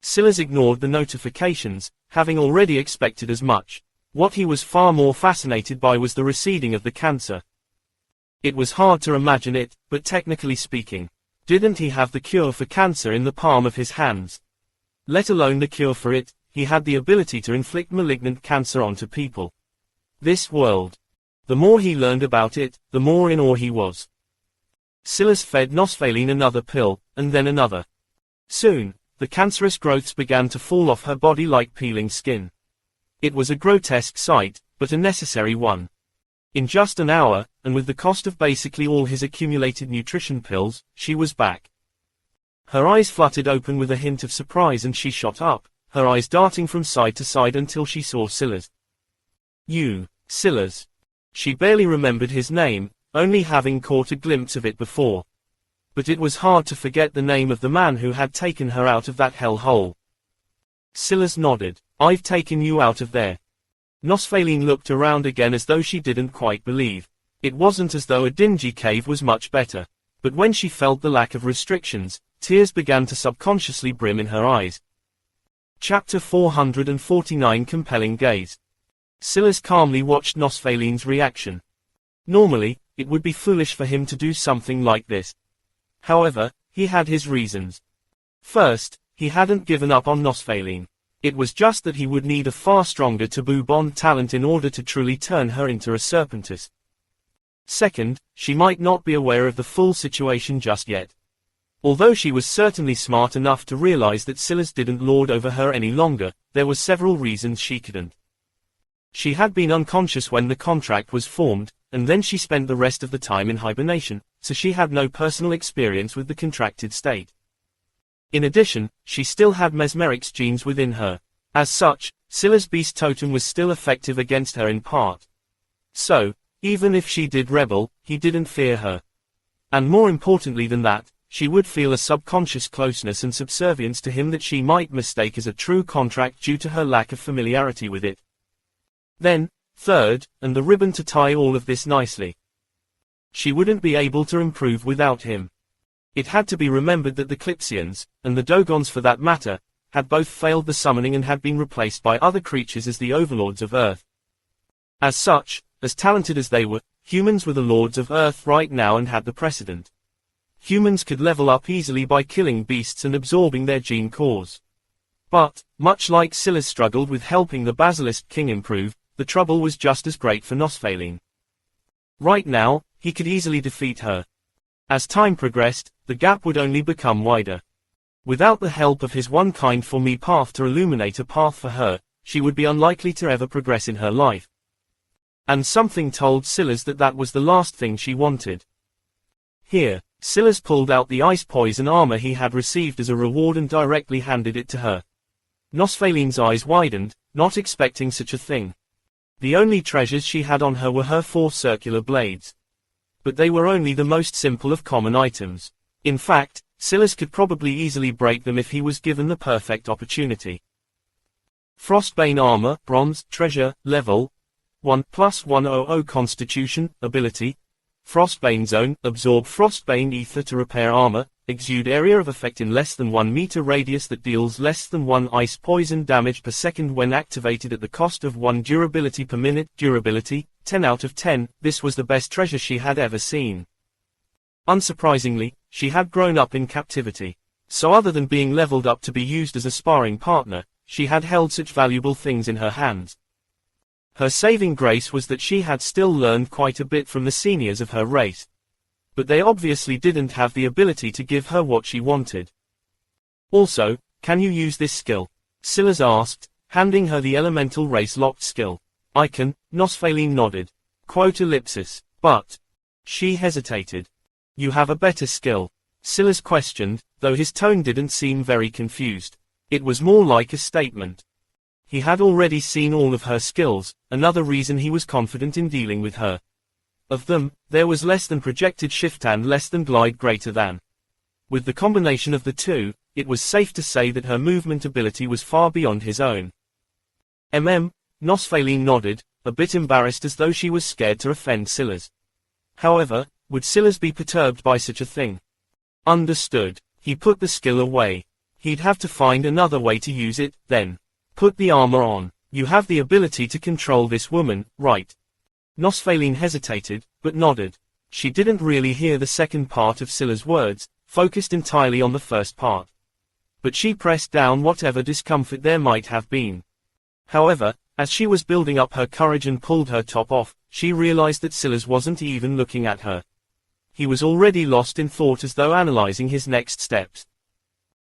Silas ignored the notifications, having already expected as much. What he was far more fascinated by was the receding of the cancer. It was hard to imagine it, but technically speaking, didn't he have the cure for cancer in the palm of his hands? Let alone the cure for it, he had the ability to inflict malignant cancer onto people. This world. The more he learned about it, the more in awe he was. Silas fed Nosphaline another pill, and then another. Soon, the cancerous growths began to fall off her body like peeling skin. It was a grotesque sight, but a necessary one. In just an hour, and with the cost of basically all his accumulated nutrition pills, she was back. Her eyes fluttered open with a hint of surprise and she shot up, her eyes darting from side to side until she saw Silas. You, Silas. She barely remembered his name, only having caught a glimpse of it before. But it was hard to forget the name of the man who had taken her out of that hell hole. Silas nodded. I've taken you out of there. Nosphaline looked around again as though she didn't quite believe. It wasn't as though a dingy cave was much better. But when she felt the lack of restrictions, tears began to subconsciously brim in her eyes. Chapter 449 Compelling Gaze. Silas calmly watched Nosphaline's reaction. Normally, it would be foolish for him to do something like this. However, he had his reasons. First, he hadn't given up on Nosphaline. It was just that he would need a far stronger taboo bond talent in order to truly turn her into a serpentess. Second, she might not be aware of the full situation just yet. Although she was certainly smart enough to realize that Silas didn't lord over her any longer, there were several reasons she couldn't. She had been unconscious when the contract was formed, and then she spent the rest of the time in hibernation, so she had no personal experience with the contracted state. In addition, she still had Mesmeric's genes within her. As such, Silas' beast totem was still effective against her in part. So, even if she did rebel, he didn't fear her. And more importantly than that, she would feel a subconscious closeness and subservience to him that she might mistake as a true contract due to her lack of familiarity with it. Then, third, and the ribbon to tie all of this nicely. She wouldn't be able to improve without him. It had to be remembered that the Clipsians, and the Dogons for that matter, had both failed the summoning and had been replaced by other creatures as the overlords of Earth. As such, as talented as they were, humans were the lords of Earth right now and had the precedent. Humans could level up easily by killing beasts and absorbing their gene cores. But, much like Silas struggled with helping the Basilisk King improve, the trouble was just as great for Nosphaline. Right now, he could easily defeat her. As time progressed, the gap would only become wider. Without the help of his one-kind-for-me path to illuminate a path for her, she would be unlikely to ever progress in her life. And something told Silas that that was the last thing she wanted. Here, Silas pulled out the ice poison armor he had received as a reward and directly handed it to her. Nosphaline's eyes widened, not expecting such a thing. The only treasures she had on her were her 4 circular blades. But they were only the most simple of common items. In fact, Silas could probably easily break them if he was given the perfect opportunity. Frostbane armor, bronze, treasure, level 1 +100 constitution, ability Frostbane Zone, absorb Frostbane Ether to repair armor, exude area of effect in less than 1 meter radius that deals less than 1 ice poison damage per second when activated at the cost of 1 durability per minute. Durability, 10 out of 10, this was the best treasure she had ever seen. Unsurprisingly, she had grown up in captivity. So other than being leveled up to be used as a sparring partner, she had held such valuable things in her hands. Her saving grace was that she had still learned quite a bit from the seniors of her race. But they obviously didn't have the ability to give her what she wanted. Also, can you use this skill? Silas asked, handing her the elemental race locked skill. I can, Nosfaline nodded. But. She hesitated. You have a better skill. Silas questioned, though his tone didn't seem very confused. It was more like a statement. He had already seen all of her skills, another reason he was confident in dealing with her. Of them, there was less than projected shift and less than glide greater than. With the combination of the two, it was safe to say that her movement ability was far beyond his own. Nosfaline nodded, a bit embarrassed as though she was scared to offend Silas. However, would Silas be perturbed by such a thing? Understood. He put the skill away. He'd have to find another way to use it, then. Put the armor on. You have the ability to control this woman, right? Nosfaline hesitated, but nodded. She didn't really hear the second part of Silas' words, focused entirely on the first part. But she pressed down whatever discomfort there might have been. However, as she was building up her courage and pulled her top off, she realized that Silas wasn't even looking at her. He was already lost in thought as though analyzing his next steps.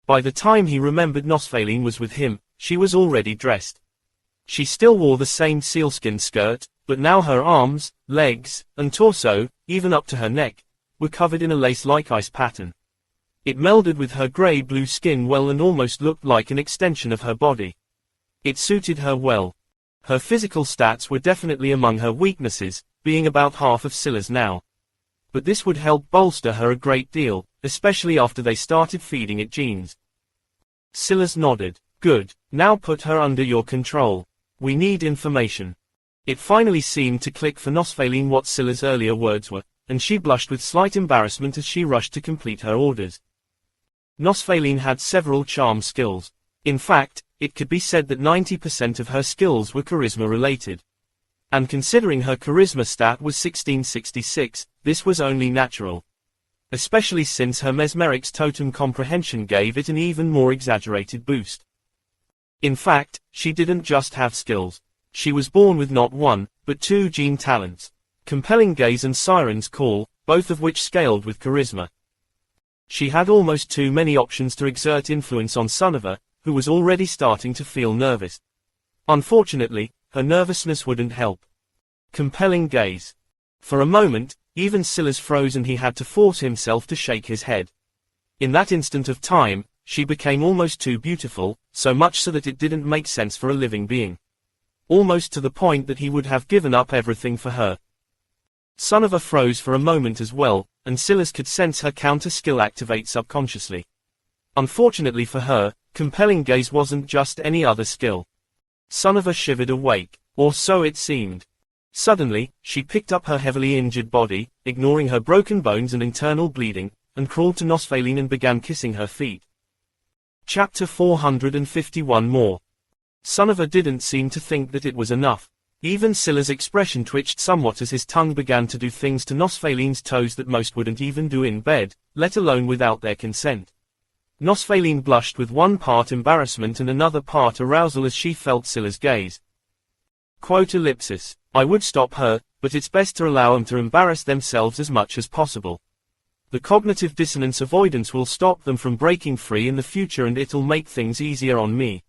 By the time he remembered Nosfaline was with him, she was already dressed. She still wore the same sealskin skirt, but now her arms, legs, and torso, even up to her neck, were covered in a lace-like ice pattern. It melded with her grey-blue skin well and almost looked like an extension of her body. It suited her well. Her physical stats were definitely among her weaknesses, being about half of Silas now. But this would help bolster her a great deal, especially after they started feeding it genes. Silas nodded. Good. Now put her under your control. We need information. It finally seemed to click for Nosfaline what Silas' earlier words were, and she blushed with slight embarrassment as she rushed to complete her orders. Nosfaline had several charm skills. In fact, it could be said that 90% of her skills were charisma-related. And considering her charisma stat was 1666, this was only natural. Especially since her mesmeric's totem comprehension gave it an even more exaggerated boost. In fact, she didn't just have skills. She was born with not one, but two gene talents. Compelling Gaze and Siren's Call, both of which scaled with charisma. She had almost too many options to exert influence on Sonova, who was already starting to feel nervous. Unfortunately, her nervousness wouldn't help. Compelling Gaze. For a moment, even Silas froze and he had to force himself to shake his head. In that instant of time, she became almost too beautiful, so much so that it didn't make sense for a living being. Almost to the point that he would have given up everything for her. Sonova froze for a moment as well, and Silas could sense her counter-skill activate subconsciously. Unfortunately for her, Compelling Gaze wasn't just any other skill. Sonova shivered awake, or so it seemed. Suddenly, she picked up her heavily injured body, ignoring her broken bones and internal bleeding, and crawled to Nosfaline and began kissing her feet. Chapter 451 More. Sonova didn't seem to think that it was enough. Even Silas' expression twitched somewhat as his tongue began to do things to Nosfaline's toes that most wouldn't even do in bed, let alone without their consent. Nosfaline blushed with one part embarrassment and another part arousal as she felt Silas' gaze. I would stop her, but it's best to allow them to embarrass themselves as much as possible. The cognitive dissonance avoidance will stop them from breaking free in the future and it'll make things easier on me.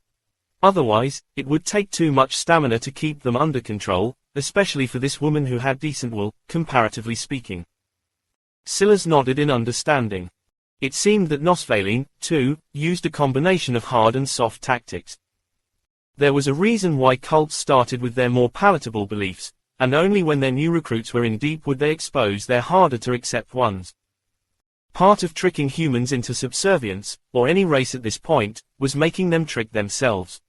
Otherwise, it would take too much stamina to keep them under control, especially for this woman who had decent will, comparatively speaking. Silas nodded in understanding. It seemed that Nosfaline, too, used a combination of hard and soft tactics. There was a reason why cults started with their more palatable beliefs, and only when their new recruits were in deep would they expose their harder to accept ones. Part of tricking humans into subservience, or any race at this point, was making them trick themselves.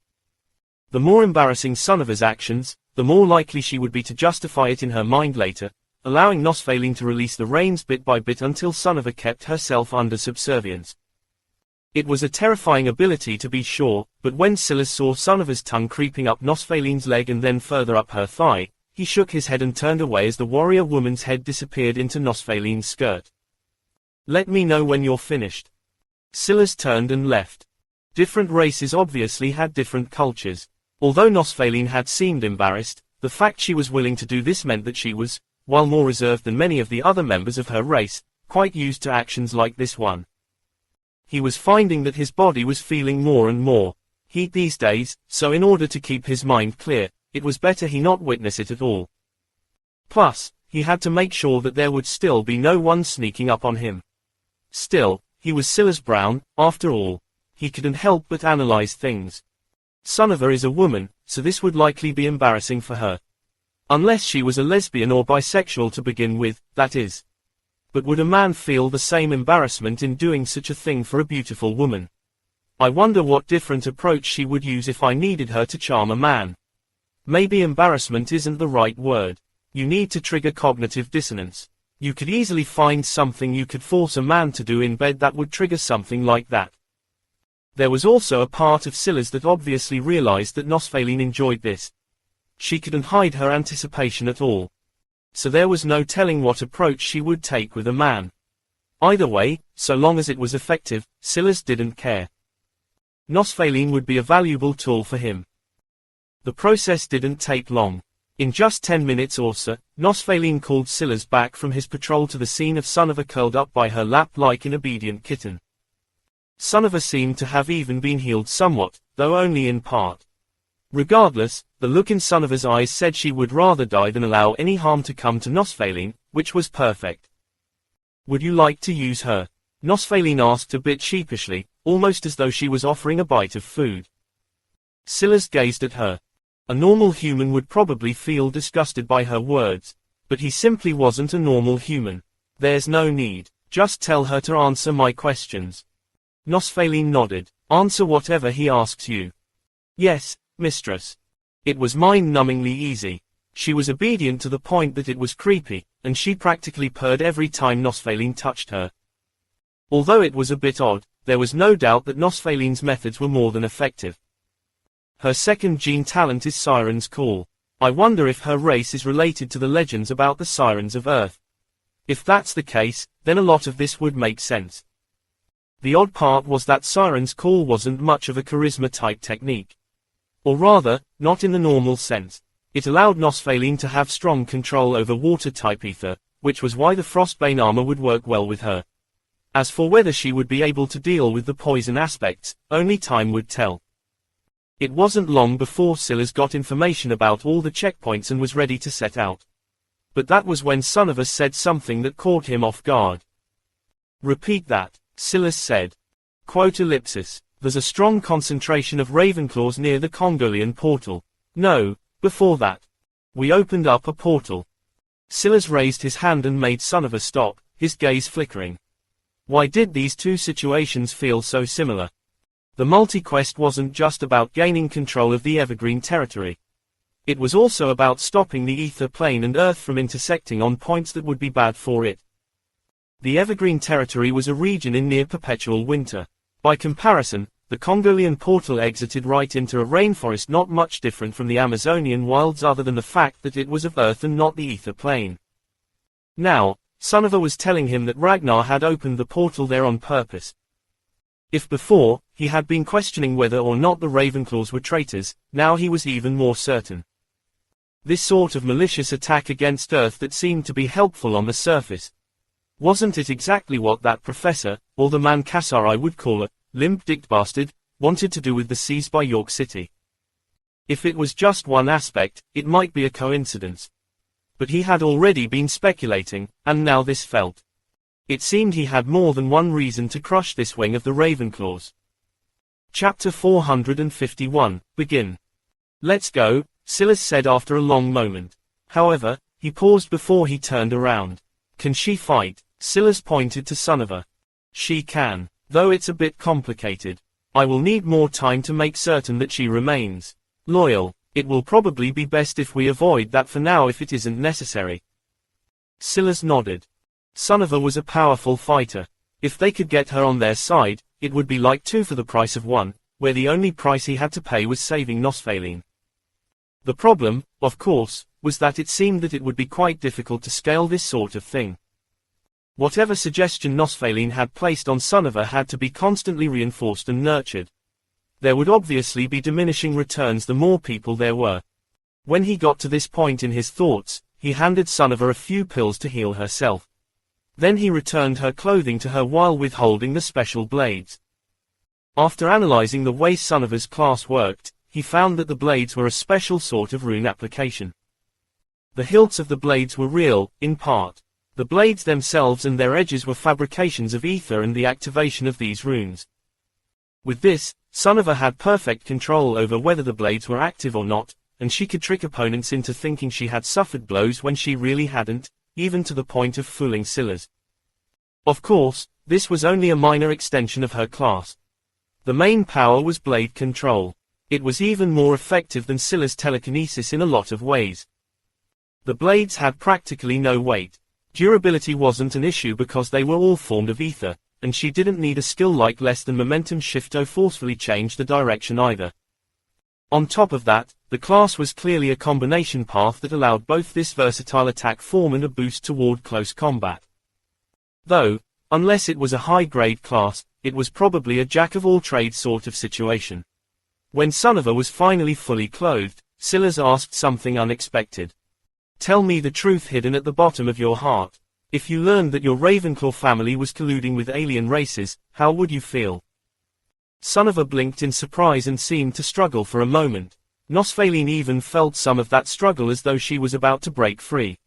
The more embarrassing Sonova's actions, the more likely she would be to justify it in her mind later, allowing Nosfaline to release the reins bit by bit until Sonova kept herself under subservience. It was a terrifying ability to be sure, but when Silas saw Sonova's tongue creeping up Nosfaline's leg and then further up her thigh, he shook his head and turned away as the warrior woman's head disappeared into Nosfaline's skirt. "Let me know when you're finished." Silas turned and left. Different races obviously had different cultures. Although Nosfaline had seemed embarrassed, the fact she was willing to do this meant that she was, while more reserved than many of the other members of her race, quite used to actions like this one. He was finding that his body was feeling more and more heat these days, so in order to keep his mind clear, it was better he not witness it at all. Plus, he had to make sure that there would still be no one sneaking up on him. Still, he was Silas Brown, after all. He couldn't help but analyze things. Sonova is a woman, so this would likely be embarrassing for her. Unless she was a lesbian or bisexual to begin with, that is. But would a man feel the same embarrassment in doing such a thing for a beautiful woman? I wonder what different approach she would use if I needed her to charm a man. Maybe embarrassment isn't the right word. You need to trigger cognitive dissonance. You could easily find something you could force a man to do in bed that would trigger something like that. There was also a part of Silas that obviously realized that Nosfaline enjoyed this. She couldn't hide her anticipation at all. So there was no telling what approach she would take with a man. Either way, so long as it was effective, Silas didn't care. Nosfaline would be a valuable tool for him. The process didn't take long. In just 10 minutes or so, Nosfaline called Silas back from his patrol to the scene of Sonova curled up by her lap like an obedient kitten. Sonova seemed to have even been healed somewhat, though only in part. Regardless, the look in Sonova's eyes said she would rather die than allow any harm to come to Nosfaline, which was perfect. "Would you like to use her?" Nosfaline asked a bit sheepishly, almost as though she was offering a bite of food. Silas gazed at her. A normal human would probably feel disgusted by her words, but he simply wasn't a normal human. "There's no need. Just tell her to answer my questions." Nosfaline nodded. "Answer whatever he asks you." "Yes, mistress." It was mind-numbingly easy. She was obedient to the point that it was creepy, and she practically purred every time Nosfaline touched her. Although it was a bit odd, there was no doubt that Nosfaline's methods were more than effective. Her second gene talent is Siren's Call. I wonder if her race is related to the legends about the Sirens of Earth. If that's the case, then a lot of this would make sense. The odd part was that Siren's Call wasn't much of a charisma-type technique. Or rather, not in the normal sense. It allowed Nosfaline to have strong control over water-type ether, which was why the Frostbane armor would work well with her. As for whether she would be able to deal with the poison aspects, only time would tell. It wasn't long before Silas got information about all the checkpoints and was ready to set out. But that was when Sonova said something that caught him off guard. "Repeat that," Silas said. Quote ellipsis. "There's a strong concentration of Ravenclaws near the Congolian portal." "No, before that. We opened up a portal." Silas raised his hand and made Sonova stop, his gaze flickering. Why did these two situations feel so similar? The multi-quest wasn't just about gaining control of the Evergreen territory. It was also about stopping the ether plane and Earth from intersecting on points that would be bad for it. The Evergreen territory was a region in near perpetual winter. By comparison, the Congolian portal exited right into a rainforest not much different from the Amazonian wilds other than the fact that it was of Earth and not the ether plane. Now, Sonova was telling him that Ragnar had opened the portal there on purpose. If before, he had been questioning whether or not the Ravenclaws were traitors, now he was even more certain. This sort of malicious attack against Earth that seemed to be helpful on the surface. Wasn't it exactly what that professor, or the man Cassar I would call a limp-dicked bastard, wanted to do with the seas by York City? If it was just one aspect, it might be a coincidence. But he had already been speculating, and now this felt. It seemed he had more than one reason to crush this wing of the Ravenclaws. Chapter 451, Begin. "Let's go," Silas said after a long moment. However, he paused before he turned around. "Can she fight?" Silas pointed to Sonova. "She can, though it's a bit complicated. I will need more time to make certain that she remains loyal. It will probably be best if we avoid that for now if it isn't necessary." Silas nodded. Sunniva was a powerful fighter. If they could get her on their side, it would be like 2 for the price of 1, where the only price he had to pay was saving Nosfaline. The problem, of course, was that it seemed that it would be quite difficult to scale this sort of thing. Whatever suggestion Nosfaline had placed on Sunniva had to be constantly reinforced and nurtured. There would obviously be diminishing returns the more people there were. When he got to this point in his thoughts, he handed Sunniva a few pills to heal herself. Then he returned her clothing to her while withholding the special blades. After analyzing the way Sunniva's class worked, he found that the blades were a special sort of rune application. The hilts of the blades were real, in part. The blades themselves and their edges were fabrications of ether and the activation of these runes. With this, Sunniva had perfect control over whether the blades were active or not, and she could trick opponents into thinking she had suffered blows when she really hadn't, even to the point of fooling Silas. Of course, this was only a minor extension of her class. The main power was blade control. It was even more effective than Silas' telekinesis in a lot of ways. The blades had practically no weight. Durability wasn't an issue because they were all formed of ether, and she didn't need a skill like less than momentum shift to forcefully change the direction either. On top of that, the class was clearly a combination path that allowed both this versatile attack form and a boost toward close combat. Though, unless it was a high-grade class, it was probably a jack-of-all-trades sort of situation. When Sunniva was finally fully clothed, Silas asked something unexpected. "Tell me the truth hidden at the bottom of your heart. If you learned that your Ravenclaw family was colluding with alien races, how would you feel?" Sunniva blinked in surprise and seemed to struggle for a moment. Nosfaline even felt some of that struggle as though she was about to break free.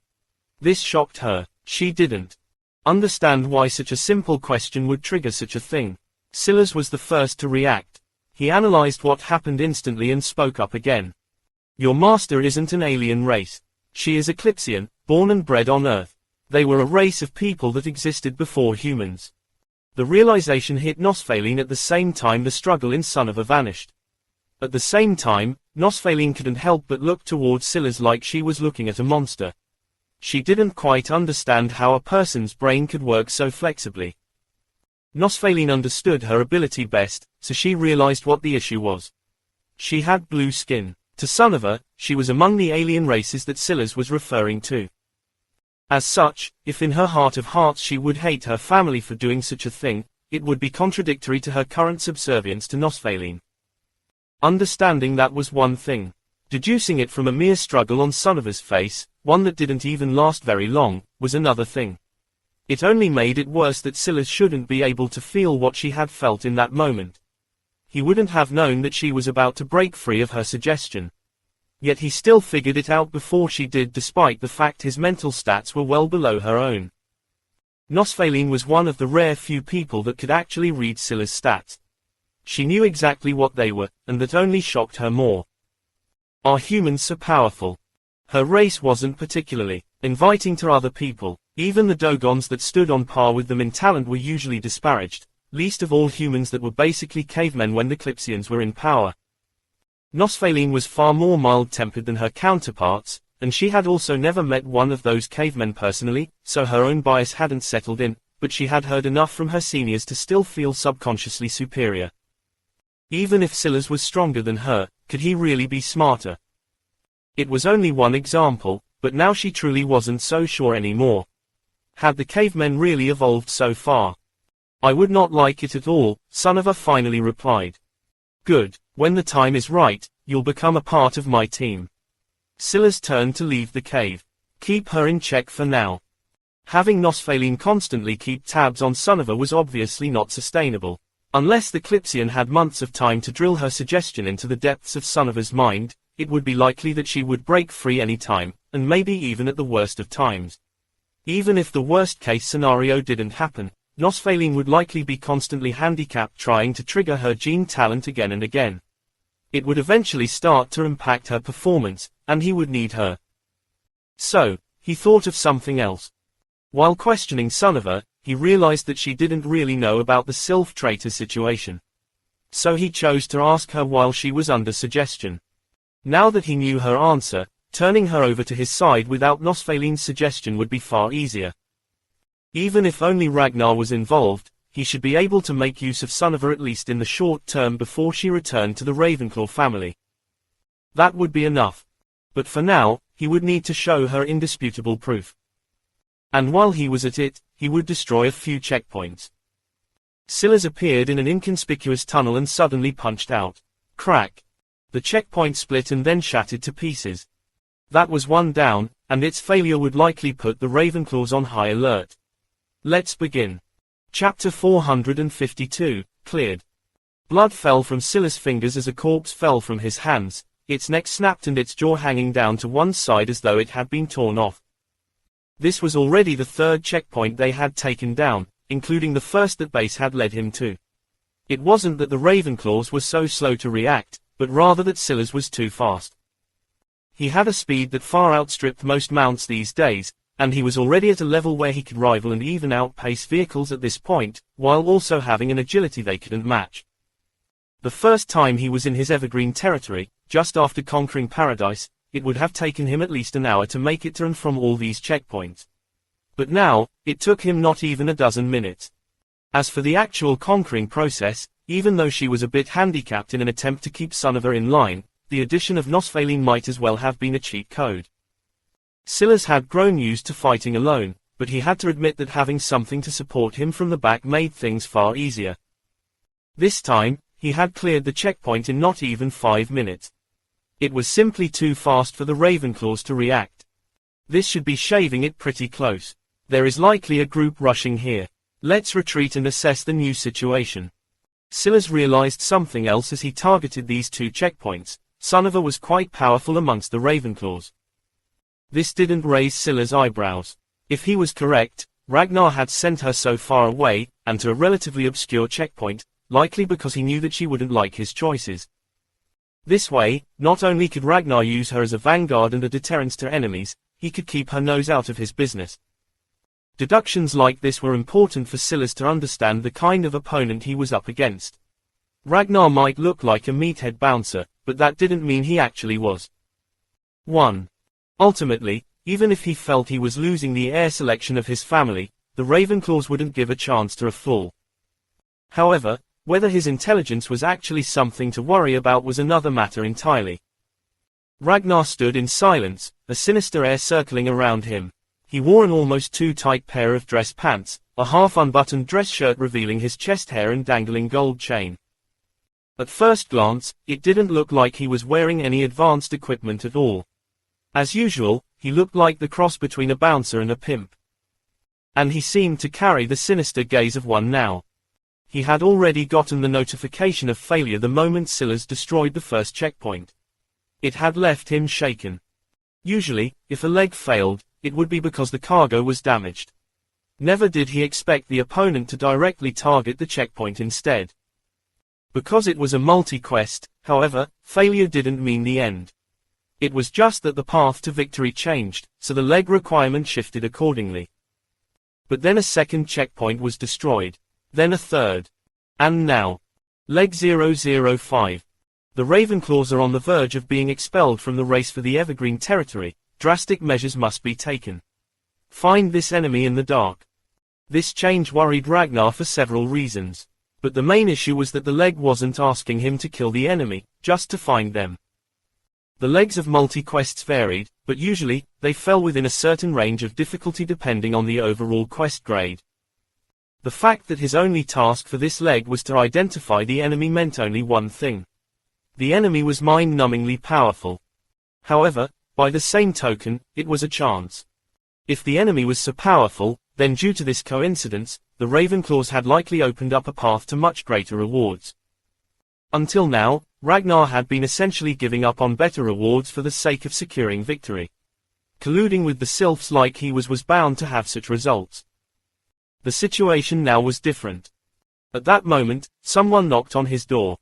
This shocked her. She didn't understand why such a simple question would trigger such a thing. Silas was the first to react. He analyzed what happened instantly and spoke up again. "Your master isn't an alien race. She is Eclipsian, born and bred on Earth. They were a race of people that existed before humans." The realization hit Nosfaline at the same time the struggle in Sunniva vanished. At the same time, Nosfaline couldn't help but look towards Silas like she was looking at a monster. She didn't quite understand how a person's brain could work so flexibly. Nosfaline understood her ability best, so she realized what the issue was. She had blue skin. To Sunniva, she was among the alien races that Silas was referring to. As such, if in her heart of hearts she would hate her family for doing such a thing, it would be contradictory to her current subservience to Nosfaline. Understanding that was one thing. Deducing it from a mere struggle on Sunniva's face, one that didn't even last very long, was another thing. It only made it worse that Silas shouldn't be able to feel what she had felt in that moment. He wouldn't have known that she was about to break free of her suggestion. Yet he still figured it out before she did, despite the fact his mental stats were well below her own. Nosfaline was one of the rare few people that could actually read Silas' stats. She knew exactly what they were, and that only shocked her more. Are humans so powerful? Her race wasn't particularly inviting to other people. Even the Dogons that stood on par with them in talent were usually disparaged, least of all humans that were basically cavemen when the Eclipsians were in power. Nosfaline was far more mild-tempered than her counterparts, and she had also never met one of those cavemen personally, so her own bias hadn't settled in, but she had heard enough from her seniors to still feel subconsciously superior. Even if Silas was stronger than her, could he really be smarter? It was only one example, but now she truly wasn't so sure anymore. Had the cavemen really evolved so far? "I would not like it at all," Sunniva finally replied. "Good. When the time is right, you'll become a part of my team." Silas turned to leave the cave. Keep her in check for now. Having Nosfaline constantly keep tabs on Sunniva was obviously not sustainable. Unless the Eclipsian had months of time to drill her suggestion into the depths of Sunniva's mind, it would be likely that she would break free any time, and maybe even at the worst of times. Even if the worst-case scenario didn't happen, Nosfaline would likely be constantly handicapped trying to trigger her gene talent again and again. It would eventually start to impact her performance, and he would need her. So, he thought of something else. While questioning Sunniva, he realized that she didn't really know about the Sylph traitor situation. So he chose to ask her while she was under suggestion. Now that he knew her answer, Turning her over to his side without Nosfaline's suggestion would be far easier. Even if only Ragnar was involved, he should be able to make use of Sunniva at least in the short term before she returned to the Ravenclaw family. That would be enough. But for now, he would need to show her indisputable proof. And while he was at it, he would destroy a few checkpoints. Silas appeared in an inconspicuous tunnel and suddenly punched out. Crack! The checkpoint split and then shattered to pieces. That was one down, and its failure would likely put the Ravenclaws on high alert. Let's begin. Chapter 452, Cleared. Blood fell from Silas' fingers as a corpse fell from his hands, its neck snapped and its jaw hanging down to one side as though it had been torn off. This was already the third checkpoint they had taken down, including the first that Base had led him to. It wasn't that the Ravenclaws were so slow to react, but rather that Silas was too fast. He had a speed that far outstripped most mounts these days, and he was already at a level where he could rival and even outpace vehicles at this point, while also having an agility they couldn't match. The first time he was in his evergreen territory, just after conquering Paradise, it would have taken him at least an hour to make it to and from all these checkpoints. But now, it took him not even a dozen minutes. As for the actual conquering process, even though she was a bit handicapped in an attempt to keep Sunniva in line, the addition of Nosfaline might as well have been a cheat code. Silas had grown used to fighting alone, but he had to admit that having something to support him from the back made things far easier. This time, he had cleared the checkpoint in not even 5 minutes. It was simply too fast for the Ravenclaws to react. This should be shaving it pretty close. There is likely a group rushing here. Let's retreat and assess the new situation. Silas realized something else as he targeted these two checkpoints. Sunniva was quite powerful amongst the Ravenclaws. This didn't raise Silas' eyebrows. If he was correct, Ragnar had sent her so far away, and to a relatively obscure checkpoint, likely because he knew that she wouldn't like his choices. This way, not only could Ragnar use her as a vanguard and a deterrence to enemies, he could keep her nose out of his business. Deductions like this were important for Silas to understand the kind of opponent he was up against. Ragnar might look like a meathead bouncer, but that didn't mean he actually was. 1. Ultimately, even if he felt he was losing the heir selection of his family, the Ravenclaws wouldn't give a chance to a fool. However, whether his intelligence was actually something to worry about was another matter entirely. Ragnar stood in silence, a sinister air circling around him. He wore an almost too tight pair of dress pants, a half-unbuttoned dress shirt revealing his chest hair and dangling gold chain. At first glance, it didn't look like he was wearing any advanced equipment at all. As usual, he looked like the cross between a bouncer and a pimp. And he seemed to carry the sinister gaze of one now. He had already gotten the notification of failure the moment Silas destroyed the first checkpoint. It had left him shaken. Usually, if a leg failed, it would be because the cargo was damaged. Never did he expect the opponent to directly target the checkpoint instead. Because it was a multi-quest, however, failure didn't mean the end. It was just that the path to victory changed, so the leg requirement shifted accordingly. But then a second checkpoint was destroyed. Then a third. And now. Leg 005. The Ravenclaws are on the verge of being expelled from the race for the Evergreen territory. Drastic measures must be taken. Find this enemy in the dark. This change worried Ragnar for several reasons. But the main issue was that the leg wasn't asking him to kill the enemy, just to find them. The legs of multi-quests varied, but usually, they fell within a certain range of difficulty depending on the overall quest grade. The fact that his only task for this leg was to identify the enemy meant only one thing. The enemy was mind-numbingly powerful. However, by the same token, it was a chance. If the enemy was so powerful, then due to this coincidence, the Ravenclaws had likely opened up a path to much greater rewards. Until now, Ragnar had been essentially giving up on better rewards for the sake of securing victory. Colluding with the sylphs like he was bound to have such results. The situation now was different. At that moment, someone knocked on his door.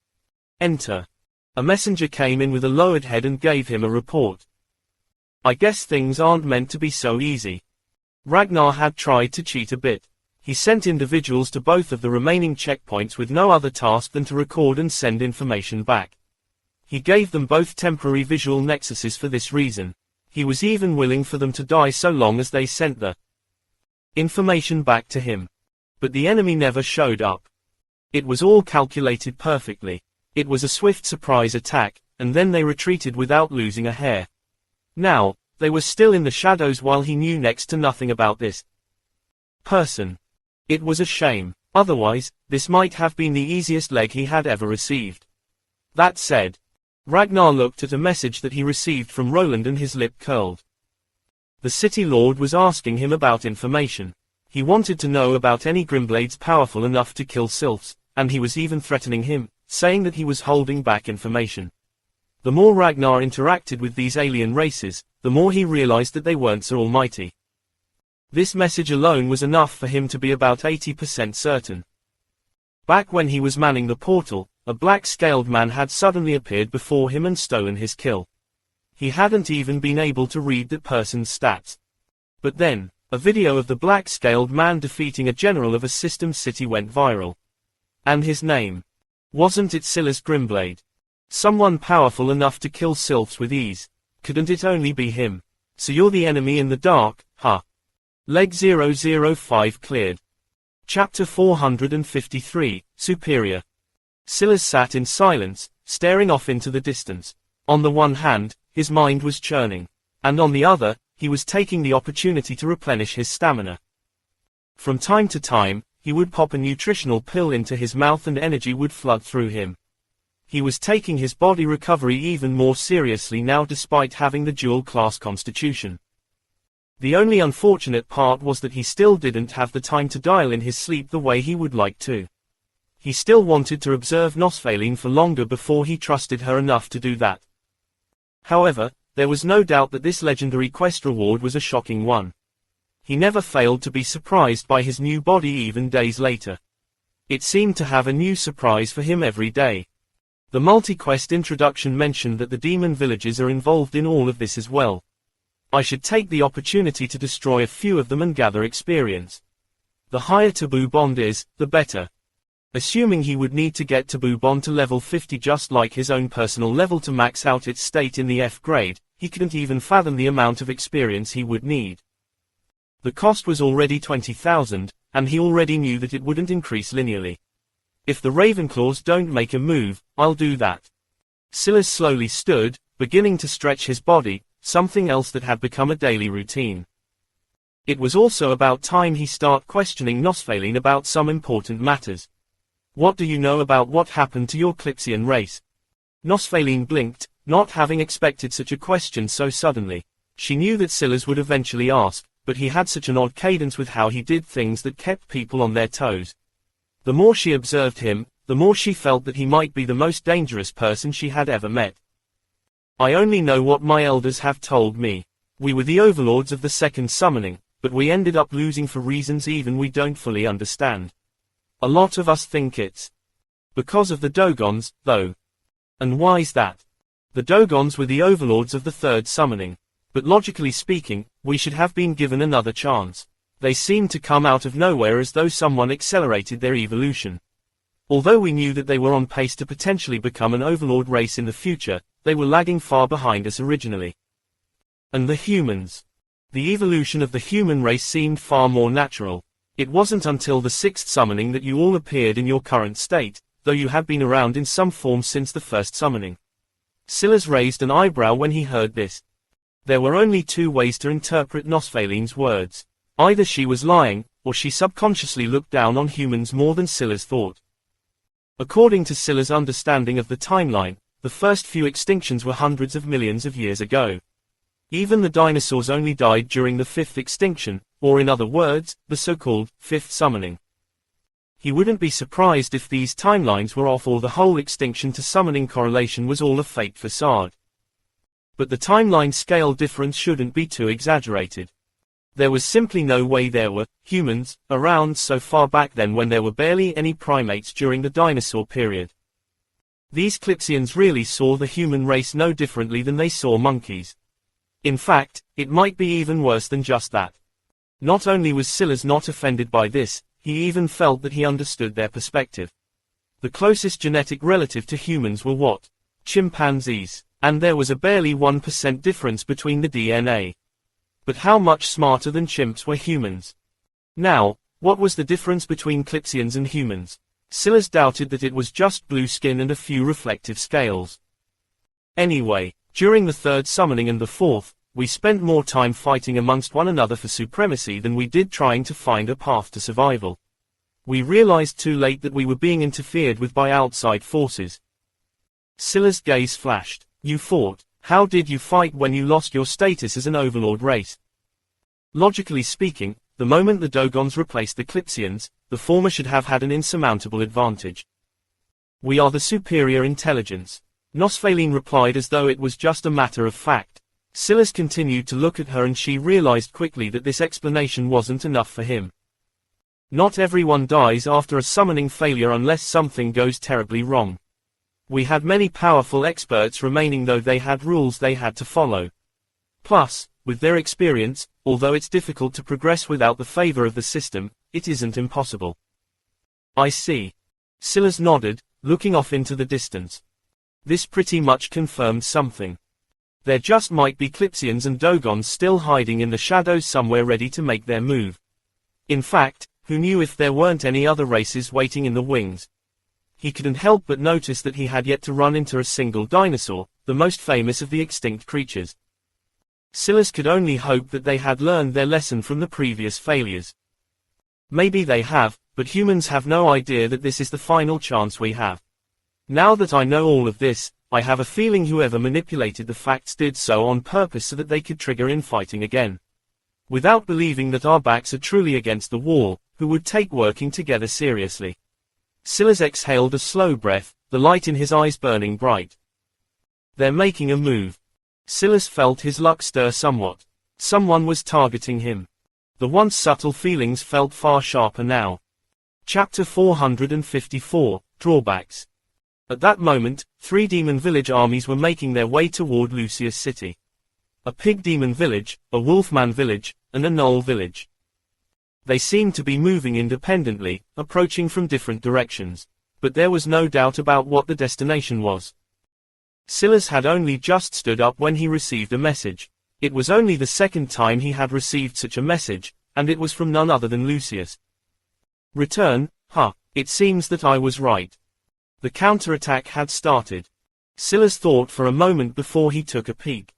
Enter. A messenger came in with a lowered head and gave him a report. I guess things aren't meant to be so easy. Ragnar had tried to cheat a bit. He sent individuals to both of the remaining checkpoints with no other task than to record and send information back. He gave them both temporary visual nexuses for this reason. He was even willing for them to die so long as they sent the information back to him. But the enemy never showed up. It was all calculated perfectly. It was a swift surprise attack, and then they retreated without losing a hair. Now, they were still in the shadows while he knew next to nothing about this person. It was a shame. Otherwise, this might have been the easiest leg he had ever received. That said, Ragnar looked at a message that he received from Roland and his lip curled. The City Lord was asking him about information. He wanted to know about any Grimblades powerful enough to kill sylphs, and he was even threatening him, saying that he was holding back information. The more Ragnar interacted with these alien races, the more he realized that they weren't so almighty. This message alone was enough for him to be about 80% certain. Back when he was manning the portal, a black-scaled man had suddenly appeared before him and stolen his kill. He hadn't even been able to read that person's stats. But then, a video of the black-scaled man defeating a general of a system city went viral. And his name. Wasn't it Silas Grimblade? Someone powerful enough to kill sylphs with ease. Couldn't it only be him? So you're the enemy in the dark, huh? Leg 005 cleared. Chapter 453, Superior. Silas sat in silence, staring off into the distance. On the one hand, his mind was churning. And on the other, he was taking the opportunity to replenish his stamina. From time to time, he would pop a nutritional pill into his mouth and energy would flood through him. He was taking his body recovery even more seriously now despite having the dual-class constitution. The only unfortunate part was that he still didn't have the time to dial in his sleep the way he would like to. He still wanted to observe Nosfaline for longer before he trusted her enough to do that. However, there was no doubt that this legendary quest reward was a shocking one. He never failed to be surprised by his new body even days later. It seemed to have a new surprise for him every day. The multi-quest introduction mentioned that the demon villages are involved in all of this as well. I should take the opportunity to destroy a few of them and gather experience. The higher taboo bond is, the better. Assuming he would need to get taboo bond to level 50 just like his own personal level to max out its state in the F grade, he couldn't even fathom the amount of experience he would need. The cost was already 20,000, and he already knew that it wouldn't increase linearly. If the Ravenclaws don't make a move, I'll do that. Silas slowly stood, beginning to stretch his body, something else that had become a daily routine. It was also about time he start questioning Nosfaline about some important matters. What do you know about what happened to your Clipsian race? Nosfaline blinked, not having expected such a question so suddenly. She knew that Silas would eventually ask, but he had such an odd cadence with how he did things that kept people on their toes. The more she observed him, the more she felt that he might be the most dangerous person she had ever met. I only know what my elders have told me. We were the overlords of the second summoning, but we ended up losing for reasons even we don't fully understand. A lot of us think it's because of the Dogons, though. And why's that? The Dogons were the overlords of the third summoning. But logically speaking, we should have been given another chance. They seemed to come out of nowhere as though someone accelerated their evolution. Although we knew that they were on pace to potentially become an overlord race in the future, they were lagging far behind us originally. And the humans. The evolution of the human race seemed far more natural. It wasn't until the sixth summoning that you all appeared in your current state, though you had been around in some form since the first summoning. Silas raised an eyebrow when he heard this. There were only two ways to interpret Nosfaline's words. Either she was lying, or she subconsciously looked down on humans more than Silas thought. According to Silas' understanding of the timeline, the first few extinctions were hundreds of millions of years ago. Even the dinosaurs only died during the fifth extinction, or in other words, the so-called fifth summoning. He wouldn't be surprised if these timelines were off or the whole extinction to summoning correlation was all a fake facade. But the timeline scale difference shouldn't be too exaggerated. There was simply no way there were humans around so far back then when there were barely any primates during the dinosaur period. These Clipsians really saw the human race no differently than they saw monkeys. In fact, it might be even worse than just that. Not only was Silas not offended by this, he even felt that he understood their perspective. The closest genetic relative to humans were what? Chimpanzees. And there was a barely 1% difference between the DNA. But how much smarter than chimps were humans? Now, what was the difference between Clipsians and humans? Silas doubted that it was just blue skin and a few reflective scales. Anyway, during the third summoning and the fourth, we spent more time fighting amongst one another for supremacy than we did trying to find a path to survival. We realized too late that we were being interfered with by outside forces. Silas' gaze flashed. You fought. How did you fight when you lost your status as an overlord race? Logically speaking, the moment the Dogons replaced the Clipsians, the former should have had an insurmountable advantage. We are the superior intelligence. Nosfaline replied as though it was just a matter of fact. Silas continued to look at her and she realized quickly that this explanation wasn't enough for him. Not everyone dies after a summoning failure unless something goes terribly wrong. We had many powerful experts remaining though they had rules they had to follow. Plus, with their experience, although it's difficult to progress without the favor of the system, it isn't impossible. I see. Silas nodded, looking off into the distance. This pretty much confirmed something. There just might be Clipsians and Dogons still hiding in the shadows somewhere ready to make their move. In fact, who knew if there weren't any other races waiting in the wings? He couldn't help but notice that he had yet to run into a single dinosaur, the most famous of the extinct creatures. Silas could only hope that they had learned their lesson from the previous failures. Maybe they have, but humans have no idea that this is the final chance we have. Now that I know all of this, I have a feeling whoever manipulated the facts did so on purpose so that they could trigger infighting again. Without believing that our backs are truly against the wall, who would take working together seriously? Silas exhaled a slow breath, the light in his eyes burning bright. They're making a move. Silas felt his luck stir somewhat. Someone was targeting him. The once subtle feelings felt far sharper now. Chapter 454, Drawbacks. At that moment, 3 demon village armies were making their way toward Lucia's city. A pig demon village, a wolfman village, and a gnoll village. They seemed to be moving independently, approaching from different directions. But there was no doubt about what the destination was. Silas had only just stood up when he received a message. It was only the second time he had received such a message, and it was from none other than Lucius. Return, it seems that I was right. The counterattack had started. Silas thought for a moment before he took a peek.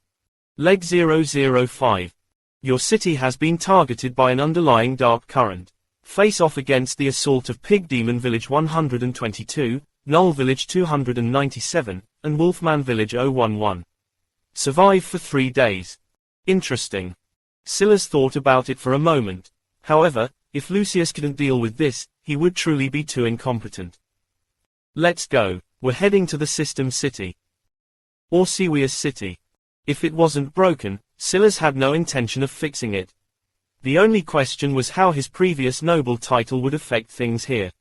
Leg 005. Your city has been targeted by an underlying dark current. Face off against the assault of Pig Demon Village 122, Gnoll Village 297, and Wolfman Village 011. Survive for 3 days. Interesting. Silas thought about it for a moment. However, if Lucius couldn't deal with this, he would truly be too incompetent. Let's go. We're heading to the system city. Or Siwia's city. If it wasn't broken, Silas had no intention of fixing it. The only question was how his previous noble title would affect things here.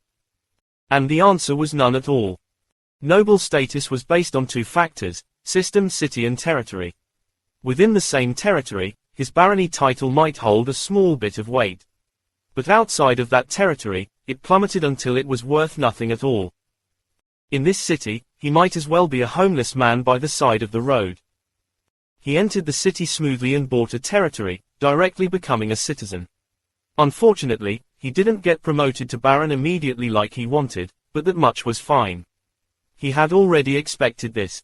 And the answer was none at all. Noble status was based on 2 factors, system, city and territory. Within the same territory, his barony title might hold a small bit of weight. But outside of that territory, it plummeted until it was worth nothing at all. In this city, he might as well be a homeless man by the side of the road. He entered the city smoothly and bought a territory, directly becoming a citizen. Unfortunately, he didn't get promoted to baron immediately like he wanted, but that much was fine. He had already expected this.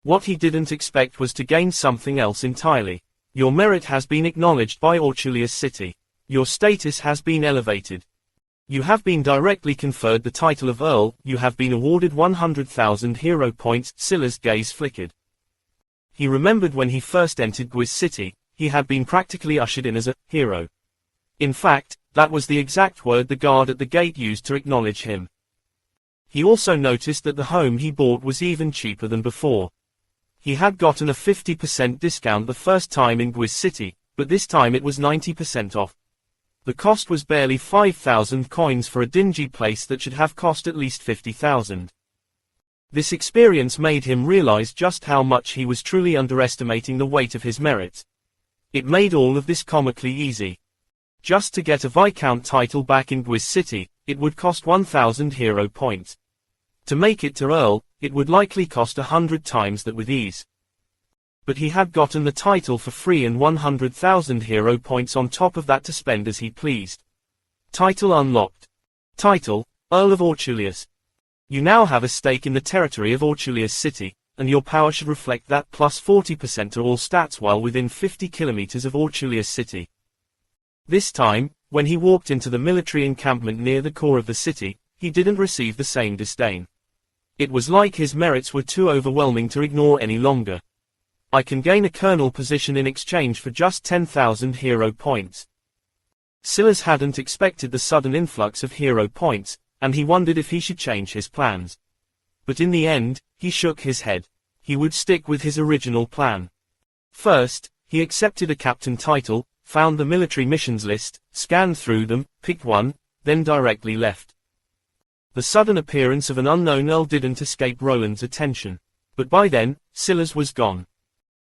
What he didn't expect was to gain something else entirely. Your merit has been acknowledged by Orchulia's city. Your status has been elevated. You have been directly conferred the title of Earl, you have been awarded 100,000 hero points. Silas' gaze flickered. He remembered when he first entered Gwiz City, he had been practically ushered in as a hero. In fact, that was the exact word the guard at the gate used to acknowledge him. He also noticed that the home he bought was even cheaper than before. He had gotten a 50% discount the first time in Gwiz City, but this time it was 90% off. The cost was barely 5,000 coins for a dingy place that should have cost at least 50,000. This experience made him realize just how much he was truly underestimating the weight of his merits. It made all of this comically easy. Just to get a Viscount title back in Gwiz City, it would cost 1,000 hero points. To make it to Earl, it would likely cost 100 times that with ease. But he had gotten the title for free and 100,000 hero points on top of that to spend as he pleased. Title unlocked. Title, Earl of Aurelius. You now have a stake in the territory of Aurelius City, and your power should reflect that plus 40% to all stats while within 50 kilometers of Aurelius City. This time, when he walked into the military encampment near the core of the city, he didn't receive the same disdain. It was like his merits were too overwhelming to ignore any longer. I can gain a colonel position in exchange for just 10,000 hero points. Silas hadn't expected the sudden influx of hero points, and he wondered if he should change his plans. But in the end, he shook his head. He would stick with his original plan. First, he accepted a captain title, found the military missions list, scanned through them, picked one, then directly left. The sudden appearance of an unknown earl didn't escape Roland's attention. But by then, Silas was gone.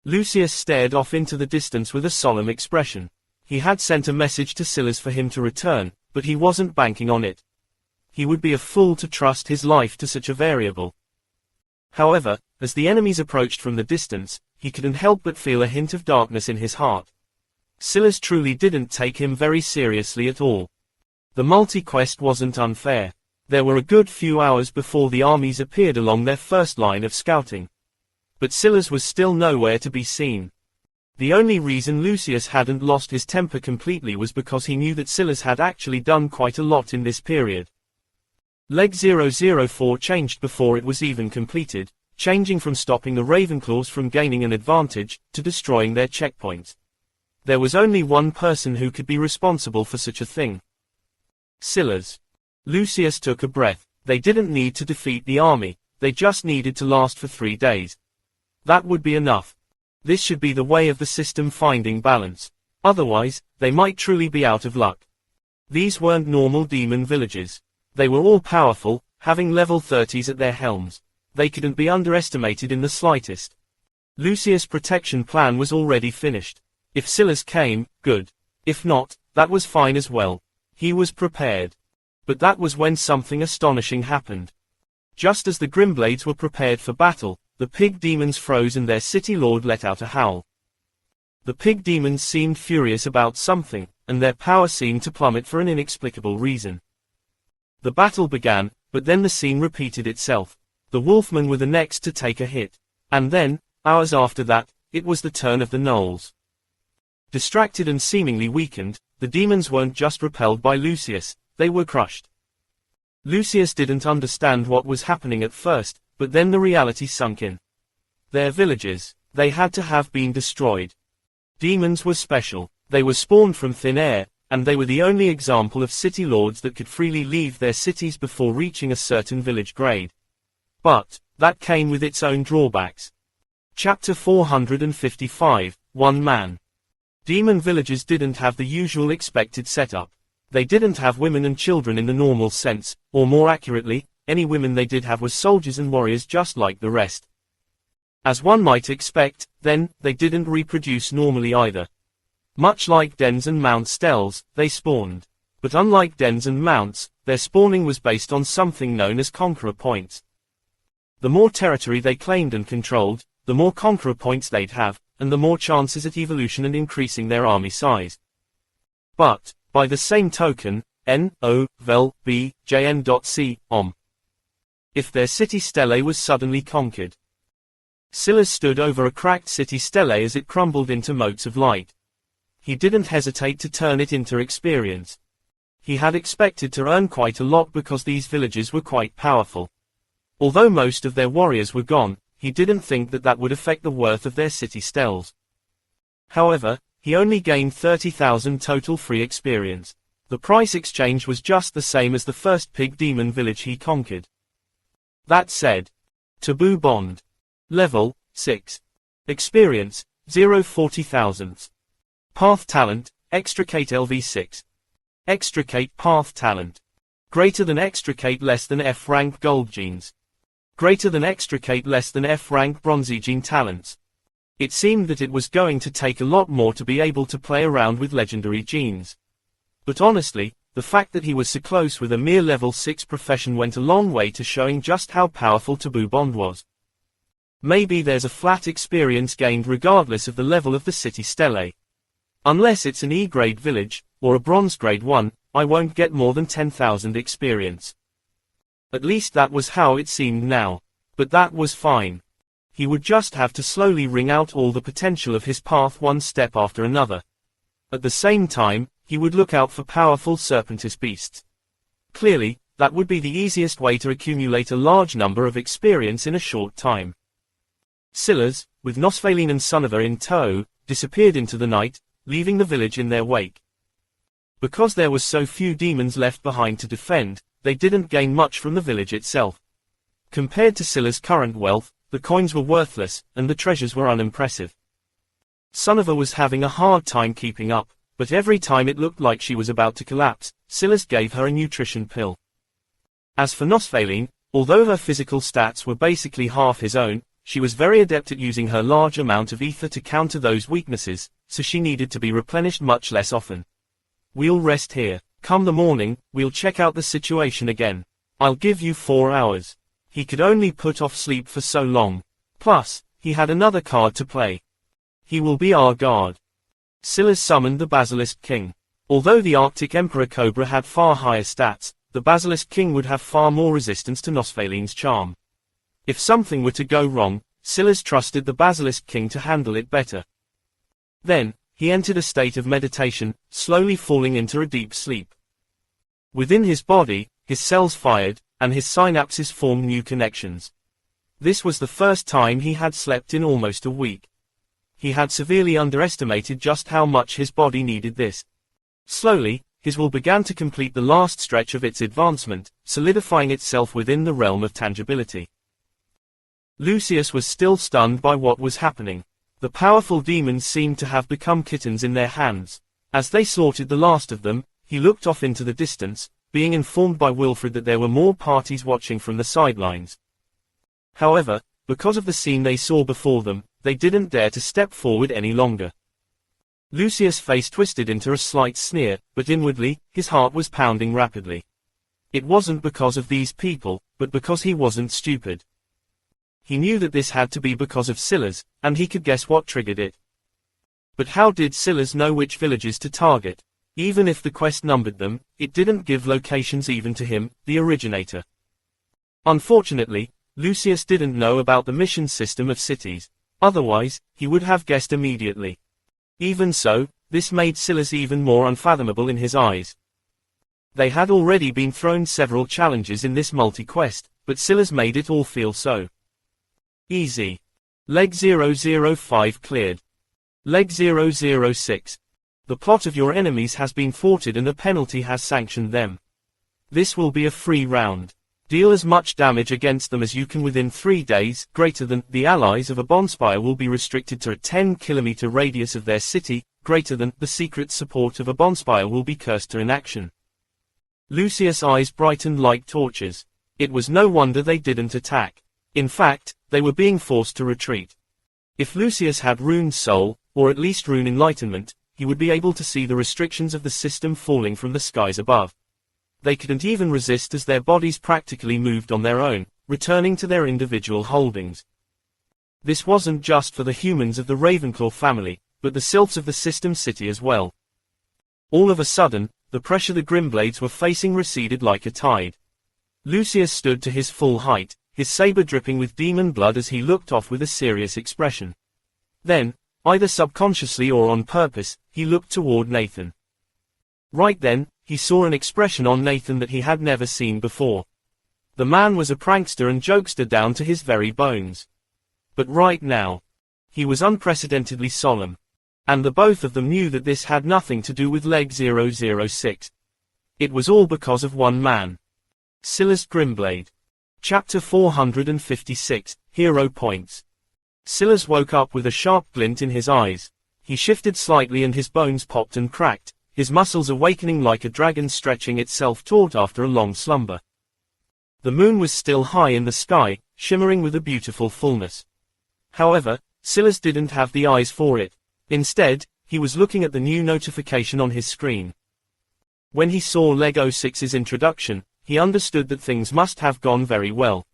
Lucius stared off into the distance with a solemn expression. He had sent a message to Silas for him to return, but he wasn't banking on it. He would be a fool to trust his life to such a variable. However, as the enemies approached from the distance, he couldn't help but feel a hint of darkness in his heart. Silas truly didn't take him very seriously at all. The multi-quest wasn't unfair. There were a good few hours before the armies appeared along their first line of scouting. But Silas was still nowhere to be seen. The only reason Lucius hadn't lost his temper completely was because he knew that Silas had actually done quite a lot in this period. Leg 004 changed before it was even completed, changing from stopping the Ravenclaws from gaining an advantage, to destroying their checkpoints. There was only one person who could be responsible for such a thing. Silas. Lucius took a breath. They didn't need to defeat the army, they just needed to last for 3 days. That would be enough. This should be the way of the system finding balance. Otherwise, they might truly be out of luck. These weren't normal demon villages. They were all powerful, having level 30s at their helms. They couldn't be underestimated in the slightest. Lucius' protection plan was already finished. If Silas came, good. If not, that was fine as well. He was prepared. But that was when something astonishing happened. Just as the Grimblades were prepared for battle, the pig demons froze and their city lord let out a howl. The pig demons seemed furious about something, and their power seemed to plummet for an inexplicable reason. The battle began, but then the scene repeated itself. The wolfmen were the next to take a hit. And then, hours after that, it was the turn of the gnolls. Distracted and seemingly weakened, the demons weren't just repelled by Lucius, they were crushed. Lucius didn't understand what was happening at first, but then the reality sunk in. Their villages, they had to have been destroyed. Demons were special, they were spawned from thin air, and they were the only example of city lords that could freely leave their cities before reaching a certain village grade. But, that came with its own drawbacks. Chapter 455, One Man. Demon villages didn't have the usual expected setup. They didn't have women and children in the normal sense, or more accurately, any women they did have were soldiers and warriors just like the rest. As one might expect, then, they didn't reproduce normally either. Much like dens and mount stells, they spawned. But unlike dens and mounts, their spawning was based on something known as conqueror points. The more territory they claimed and controlled, the more conqueror points they'd have, and the more chances at evolution and increasing their army size. But, by the same token, if their city stele was suddenly conquered. Silas stood over a cracked city stele as it crumbled into motes of light. He didn't hesitate to turn it into experience. He had expected to earn quite a lot because these villages were quite powerful. Although most of their warriors were gone, he didn't think that that would affect the worth of their city steles. However, he only gained 30,000 total free experience. The price exchange was just the same as the first pig demon village he conquered. That said, Taboo Bond. Level, 6. Experience, 0.40,000. Path Talent, Extricate LV6. Extricate Path Talent. Greater than Extricate less than F rank Gold Genes. Greater than Extricate less than F rank Bronzy Gene Talents. It seemed that it was going to take a lot more to be able to play around with legendary genes. But honestly, the fact that he was so close with a mere level 6 profession went a long way to showing just how powerful Taboo Bond was. Maybe there's a flat experience gained regardless of the level of the city stele. Unless it's an E-grade village, or a bronze grade one, I won't get more than 10,000 experience. At least that was how it seemed now. But that was fine. He would just have to slowly wring out all the potential of his path one step after another. At the same time, he would look out for powerful serpentous beasts. Clearly, that would be the easiest way to accumulate a large number of experience in a short time. Silas, with Nosfaline and Sunniva in tow, disappeared into the night, leaving the village in their wake. Because there was so few demons left behind to defend, they didn't gain much from the village itself. Compared to Silas' current wealth, the coins were worthless, and the treasures were unimpressive. Sunniva was having a hard time keeping up, but every time it looked like she was about to collapse, Silas gave her a nutrition pill. As for Nosfaline, although her physical stats were basically half his own, she was very adept at using her large amount of ether to counter those weaknesses, so she needed to be replenished much less often. We'll rest here. Come the morning, we'll check out the situation again. I'll give you 4 hours. He could only put off sleep for so long. Plus, he had another card to play. He will be our guard. Silas summoned the Basilisk King. Although the Arctic Emperor Cobra had far higher stats, the Basilisk King would have far more resistance to Nosfaline's charm. If something were to go wrong, Silas trusted the Basilisk King to handle it better. Then, he entered a state of meditation, slowly falling into a deep sleep. Within his body, his cells fired, and his synapses formed new connections. This was the first time he had slept in almost a week. He had severely underestimated just how much his body needed this. Slowly, his will began to complete the last stretch of its advancement, solidifying itself within the realm of tangibility. Lucius was still stunned by what was happening. The powerful demons seemed to have become kittens in their hands. As they slaughtered the last of them, he looked off into the distance, being informed by Wilfred that there were more parties watching from the sidelines. However, because of the scene they saw before them, they didn't dare to step forward any longer. Lucius' face twisted into a slight sneer, but inwardly, his heart was pounding rapidly. It wasn't because of these people, but because he wasn't stupid. He knew that this had to be because of Silas, and he could guess what triggered it. But how did Silas know which villages to target? Even if the quest numbered them, it didn't give locations even to him, the originator. Unfortunately, Lucius didn't know about the mission system of cities. Otherwise, he would have guessed immediately. Even so, this made Silas even more unfathomable in his eyes. They had already been thrown several challenges in this multi-quest, but Silas made it all feel so easy. Leg 005 cleared. Leg 006. The plot of your enemies has been thwarted and a penalty has sanctioned them. This will be a free round. Deal as much damage against them as you can within 3 days. Greater than the allies of a bonspire will be restricted to a 10-kilometer radius of their city. Greater than the secret support of a bonspire will be cursed to inaction. Lucius' eyes brightened like torches. It was no wonder they didn't attack. In fact, they were being forced to retreat. If Lucius had Rune Soul, or at least Rune Enlightenment, he would be able to see the restrictions of the system falling from the skies above. They couldn't even resist as their bodies practically moved on their own, returning to their individual holdings. This wasn't just for the humans of the Ravenclaw family, but the sylphs of the system city as well. All of a sudden, the pressure the Grimblades were facing receded like a tide. Lucius stood to his full height, his saber dripping with demon blood as he looked off with a serious expression. Then, either subconsciously or on purpose, he looked toward Nathan. Right then, he saw an expression on Nathan that he had never seen before. The man was a prankster and jokester down to his very bones. But right now, he was unprecedentedly solemn. And the both of them knew that this had nothing to do with Leg 006. It was all because of one man. Silas Grimblade. Chapter 456, Hero Points. Silas woke up with a sharp glint in his eyes. He shifted slightly and his bones popped and cracked, his muscles awakening like a dragon stretching itself taut after a long slumber. The moon was still high in the sky, shimmering with a beautiful fullness. However, Silas didn't have the eyes for it. Instead, he was looking at the new notification on his screen. When he saw Leg 06's introduction, he understood that things must have gone very well.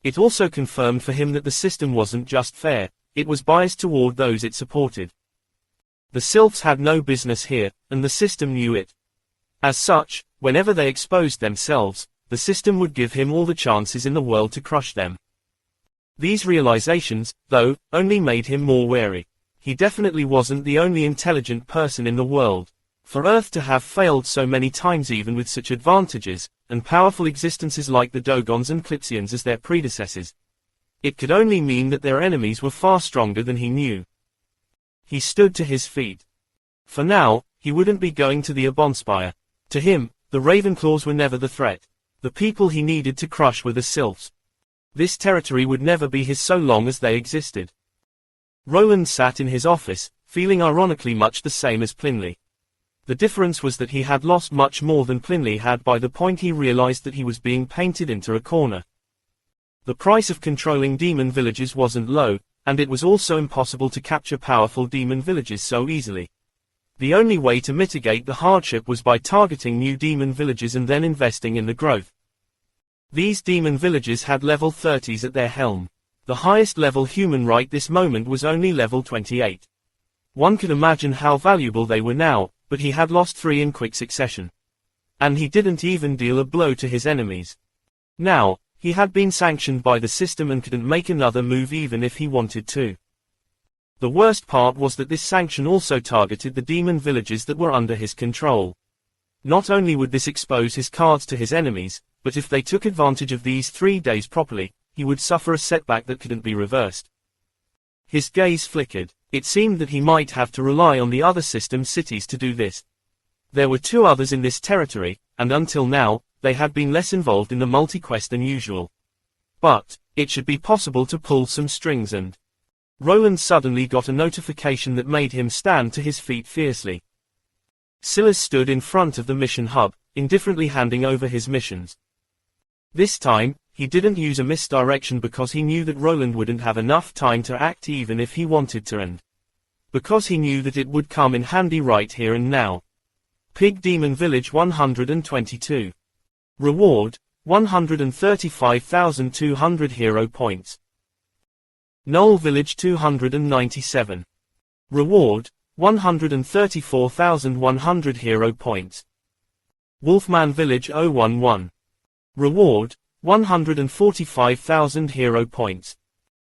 It also confirmed for him that the system wasn't just fair, it was biased toward those it supported. The sylphs had no business here, and the system knew it. As such, whenever they exposed themselves, the system would give him all the chances in the world to crush them. These realizations, though, only made him more wary. He definitely wasn't the only intelligent person in the world. For Earth to have failed so many times even with such advantages, and powerful existences like the Dogons and Clipsians as their predecessors, it could only mean that their enemies were far stronger than he knew. He stood to his feet. For now, he wouldn't be going to the Abonspire. To him, the Ravenclaws were never the threat. The people he needed to crush were the sylphs. This territory would never be his so long as they existed. Roland sat in his office, feeling ironically much the same as Plinley. The difference was that he had lost much more than Plinley had by the point he realized that he was being painted into a corner. The price of controlling demon villages wasn't low, and it was also impossible to capture powerful demon villages so easily. The only way to mitigate the hardship was by targeting new demon villages and then investing in the growth. These demon villages had level 30s at their helm. The highest level human right this moment was only level 28. One could imagine how valuable they were now, but he had lost 3 in quick succession. And he didn't even deal a blow to his enemies. Now, he had been sanctioned by the system and couldn't make another move even if he wanted to. The worst part was that this sanction also targeted the demon villages that were under his control. Not only would this expose his cards to his enemies, but if they took advantage of these 3 days properly, he would suffer a setback that couldn't be reversed. His gaze flickered. It seemed that he might have to rely on the other system cities to do this. There were 2 others in this territory, and until now, they had been less involved in the multi-quest than usual. But, it should be possible to pull some strings and... Roland suddenly got a notification that made him stand to his feet fiercely. Silas stood in front of the mission hub, indifferently handing over his missions. This time, he didn't use a misdirection because he knew that Roland wouldn't have enough time to act even if he wanted to, and because he knew that it would come in handy right here and now. Pig Demon Village 122. Reward, 135,200 hero points. Knoll Village 297. Reward, 134,100 hero points. Wolfman Village 011. Reward, 145,000 hero points.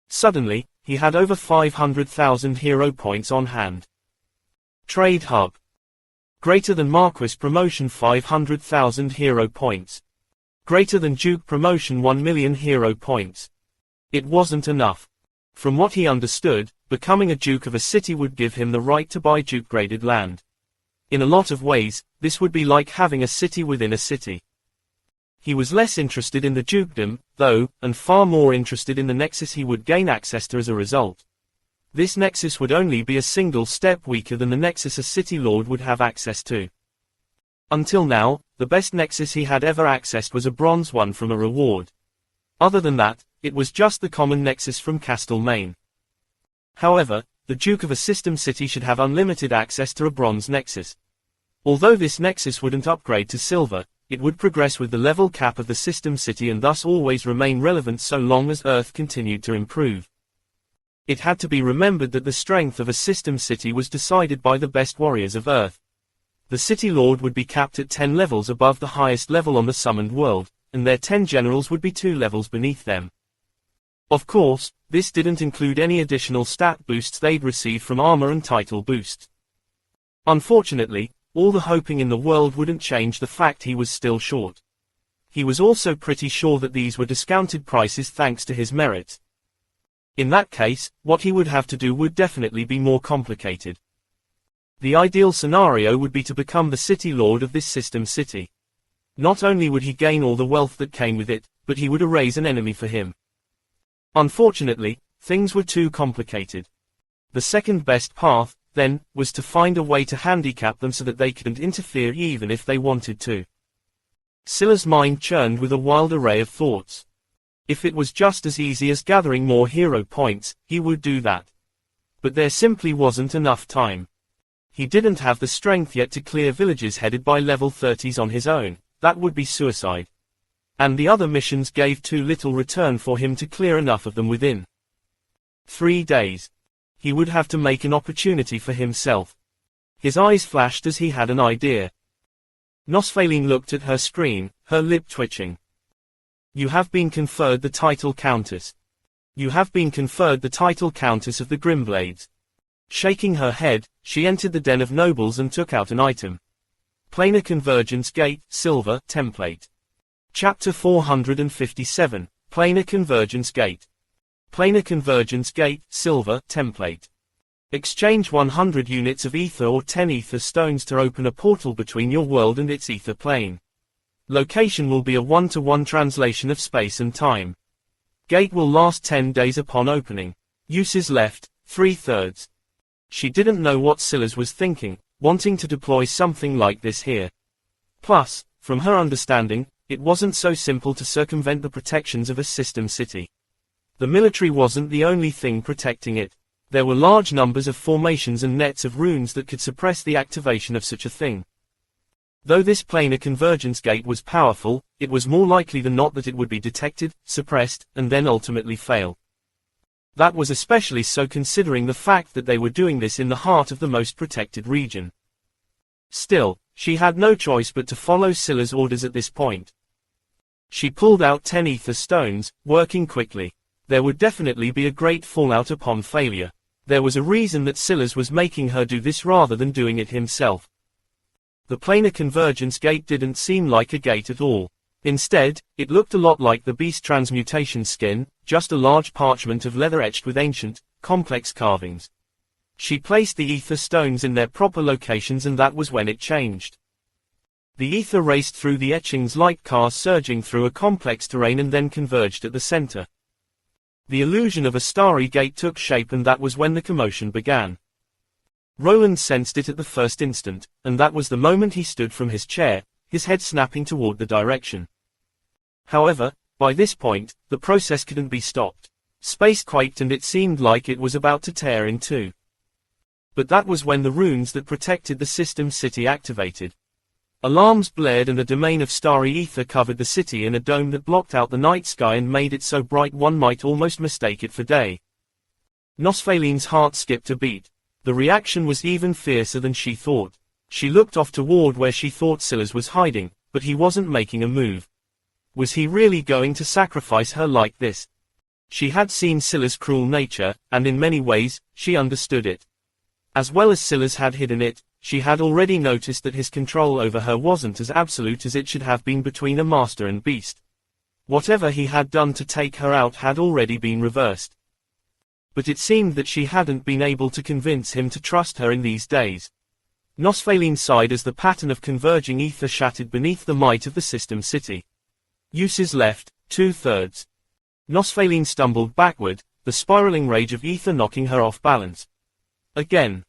Suddenly, he had over 500,000 hero points on hand. Trade Hub. Greater than Marquis promotion 500,000 hero points. Greater than Duke promotion 1 million hero points. It wasn't enough. From what he understood, becoming a Duke of a city would give him the right to buy Duke-graded land. In a lot of ways, this would be like having a city within a city. He was less interested in the dukedom, though, and far more interested in the nexus he would gain access to as a result. This nexus would only be a single step weaker than the nexus a city lord would have access to. Until now, the best nexus he had ever accessed was a bronze one from a reward. Other than that, it was just the common nexus from Castlemaine. However, the Duke of a system city should have unlimited access to a bronze nexus. Although this nexus wouldn't upgrade to silver, it would progress with the level cap of the system city and thus always remain relevant so long as Earth continued to improve. It had to be remembered that the strength of a system city was decided by the best warriors of Earth. The city lord would be capped at 10 levels above the highest level on the summoned world, and their 10 generals would be 2 levels beneath them. Of course, this didn't include any additional stat boosts they'd receive from armor and title boosts. Unfortunately, all the hoping in the world wouldn't change the fact he was still short. He was also pretty sure that these were discounted prices thanks to his merits. In that case, what he would have to do would definitely be more complicated. The ideal scenario would be to become the city lord of this system city. Not only would he gain all the wealth that came with it, but he would erase an enemy for him. Unfortunately, things were too complicated. The second best path, then, was to find a way to handicap them so that they couldn't interfere even if they wanted to. Silla's mind churned with a wild array of thoughts. If it was just as easy as gathering more hero points, he would do that. But there simply wasn't enough time. He didn't have the strength yet to clear villages headed by level 30s on his own. That would be suicide. and the other missions gave too little return for him to clear enough of them within 3 days. He would have to make an opportunity for himself. His eyes flashed as he had an idea. Nosfaline looked at her screen, her lip twitching. You have been conferred the title Countess. You have been conferred the title Countess of the Grimblades. Shaking her head, she entered the den of nobles and took out an item. Planar Convergence Gate, Silver, Template. Chapter 457, Planar Convergence Gate. Planar Convergence Gate, Silver, Template. Exchange 100 units of ether or 10 ether stones to open a portal between your world and its ether plane. Location will be a 1-to-1 translation of space and time. Gate will last 10 days upon opening. Uses left, 3/3. She didn't know what Silas was thinking, wanting to deploy something like this here. Plus, from her understanding, it wasn't so simple to circumvent the protections of a system city. The military wasn't the only thing protecting it. There were large numbers of formations and nets of runes that could suppress the activation of such a thing. Though this planar convergence gate was powerful, it was more likely than not that it would be detected, suppressed, and then ultimately fail. That was especially so considering the fact that they were doing this in the heart of the most protected region. Still, she had no choice but to follow Silas' orders at this point. She pulled out 10 ether stones, working quickly. There would definitely be a great fallout upon failure. There was a reason that Silas was making her do this rather than doing it himself. The planar convergence gate didn't seem like a gate at all. Instead, it looked a lot like the beast transmutation skin, just a large parchment of leather etched with ancient, complex carvings. She placed the ether stones in their proper locations and that was when it changed. The ether raced through the etchings like cars surging through a complex terrain and then converged at the center. The illusion of a starry gate took shape and that was when the commotion began. Roland sensed it at the first instant, and that was the moment he stood from his chair, his head snapping toward the direction. However, by this point, the process couldn't be stopped. Space quaked and it seemed like it was about to tear in two. But that was when the runes that protected the system city activated. Alarms blared and a domain of starry ether covered the city in a dome that blocked out the night sky and made it so bright one might almost mistake it for day. Nosfaline's heart skipped a beat. The reaction was even fiercer than she thought. She looked off toward where she thought Silas was hiding, but he wasn't making a move. Was he really going to sacrifice her like this? She had seen Silas' cruel nature, and in many ways, she understood it. As well as Silas had hidden it, she had already noticed that his control over her wasn't as absolute as it should have been between a master and beast. Whatever he had done to take her out had already been reversed. But it seemed that she hadn't been able to convince him to trust her in these days. Nosfaline sighed as the pattern of converging ether shattered beneath the might of the system city. Uses left, 2/3. Nosfaline stumbled backward, the spiraling rage of ether knocking her off balance. Again.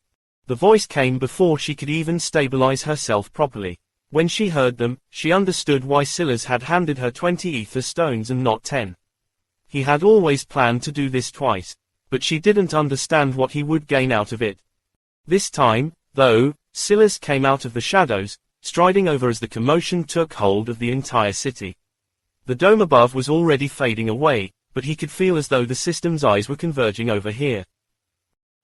The voice came before she could even stabilize herself properly. When she heard them, she understood why Silas had handed her 20 ether stones and not 10. He had always planned to do this twice, but she didn't understand what he would gain out of it. This time, though, Silas came out of the shadows, striding over as the commotion took hold of the entire city. The dome above was already fading away, but he could feel as though the system's eyes were converging over here.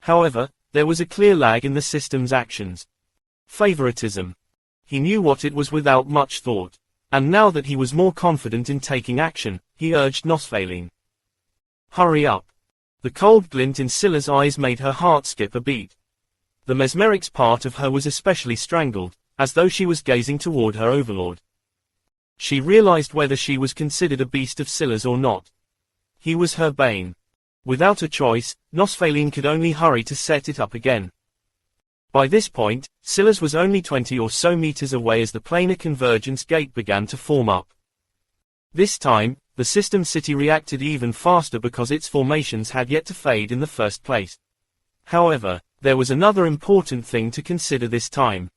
However, there was a clear lag in the system's actions. Favoritism. He knew what it was without much thought. And now that he was more confident in taking action, he urged Nosfaline. Hurry up. The cold glint in Silas' eyes made her heart skip a beat. The mesmeric's part of her was especially strangled, as though she was gazing toward her overlord. She realized whether she was considered a beast of Silas or not. He was her bane. Without a choice, Nosfaline could only hurry to set it up again. By this point, Silas was only 20 or so meters away as the planar convergence gate began to form up. This time, the system city reacted even faster because its formations had yet to fade in the first place. However, there was another important thing to consider this time.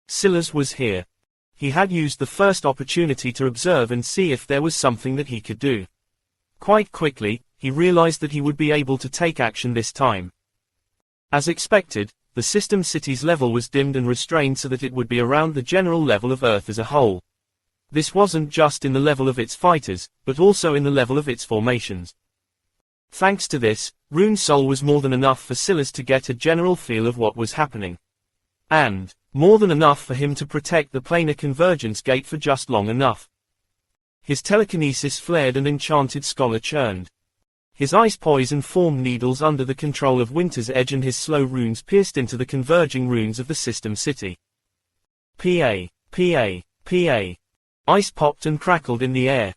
Silas was here. He had used the first opportunity to observe and see if there was something that he could do. Quite quickly, he realized that he would be able to take action this time. As expected, the system city's level was dimmed and restrained so that it would be around the general level of Earth as a whole. This wasn't just in the level of its fighters, but also in the level of its formations. Thanks to this, Rune Soul was more than enough for Silas to get a general feel of what was happening. And more than enough for him to protect the planar convergence gate for just long enough. His telekinesis flared and enchanted scholar churned. His ice poison formed needles under the control of Winter's Edge, and his slow runes pierced into the converging runes of the system city. Pa. Ice popped and crackled in the air.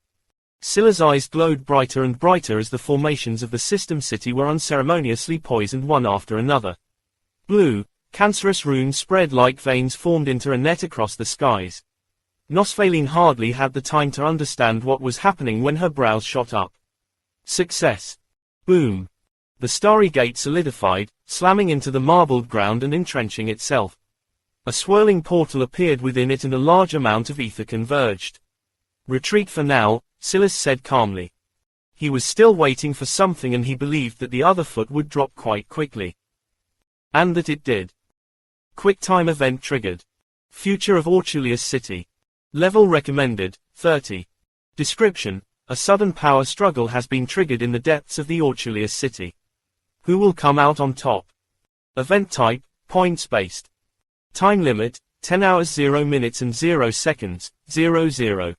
Sila's eyes glowed brighter and brighter as the formations of the system city were unceremoniously poisoned one after another. Blue, cancerous runes spread like veins formed into a net across the skies. Nosfaline hardly had the time to understand what was happening when her brows shot up. Success. Boom. The starry gate solidified, slamming into the marbled ground and entrenching itself. A swirling portal appeared within it and a large amount of ether converged. Retreat for now, Silas said calmly. He was still waiting for something, and he believed that the other foot would drop quite quickly. And that it did. QuickTime event triggered. Future of Orchulius City. Level recommended, 30. Description: a sudden power struggle has been triggered in the depths of the Orchulius City. Who will come out on top? Event type: points-based. Time limit: 10 hours 0 minutes and 0 seconds, 00.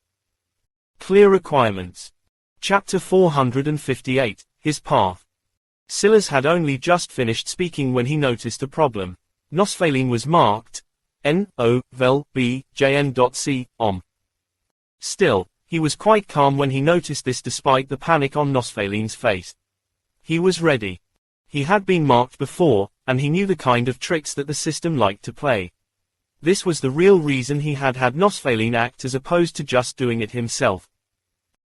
Clear requirements. Chapter 458, His Path. Silas had only just finished speaking when he noticed a problem. Nosfaline was marked N-O-Vel-B-J-N.C. Still, he was quite calm when he noticed this despite the panic on Nosfaline's face. He was ready. He had been marked before, and he knew the kind of tricks that the system liked to play. This was the real reason he had had Nosfaline act as opposed to just doing it himself.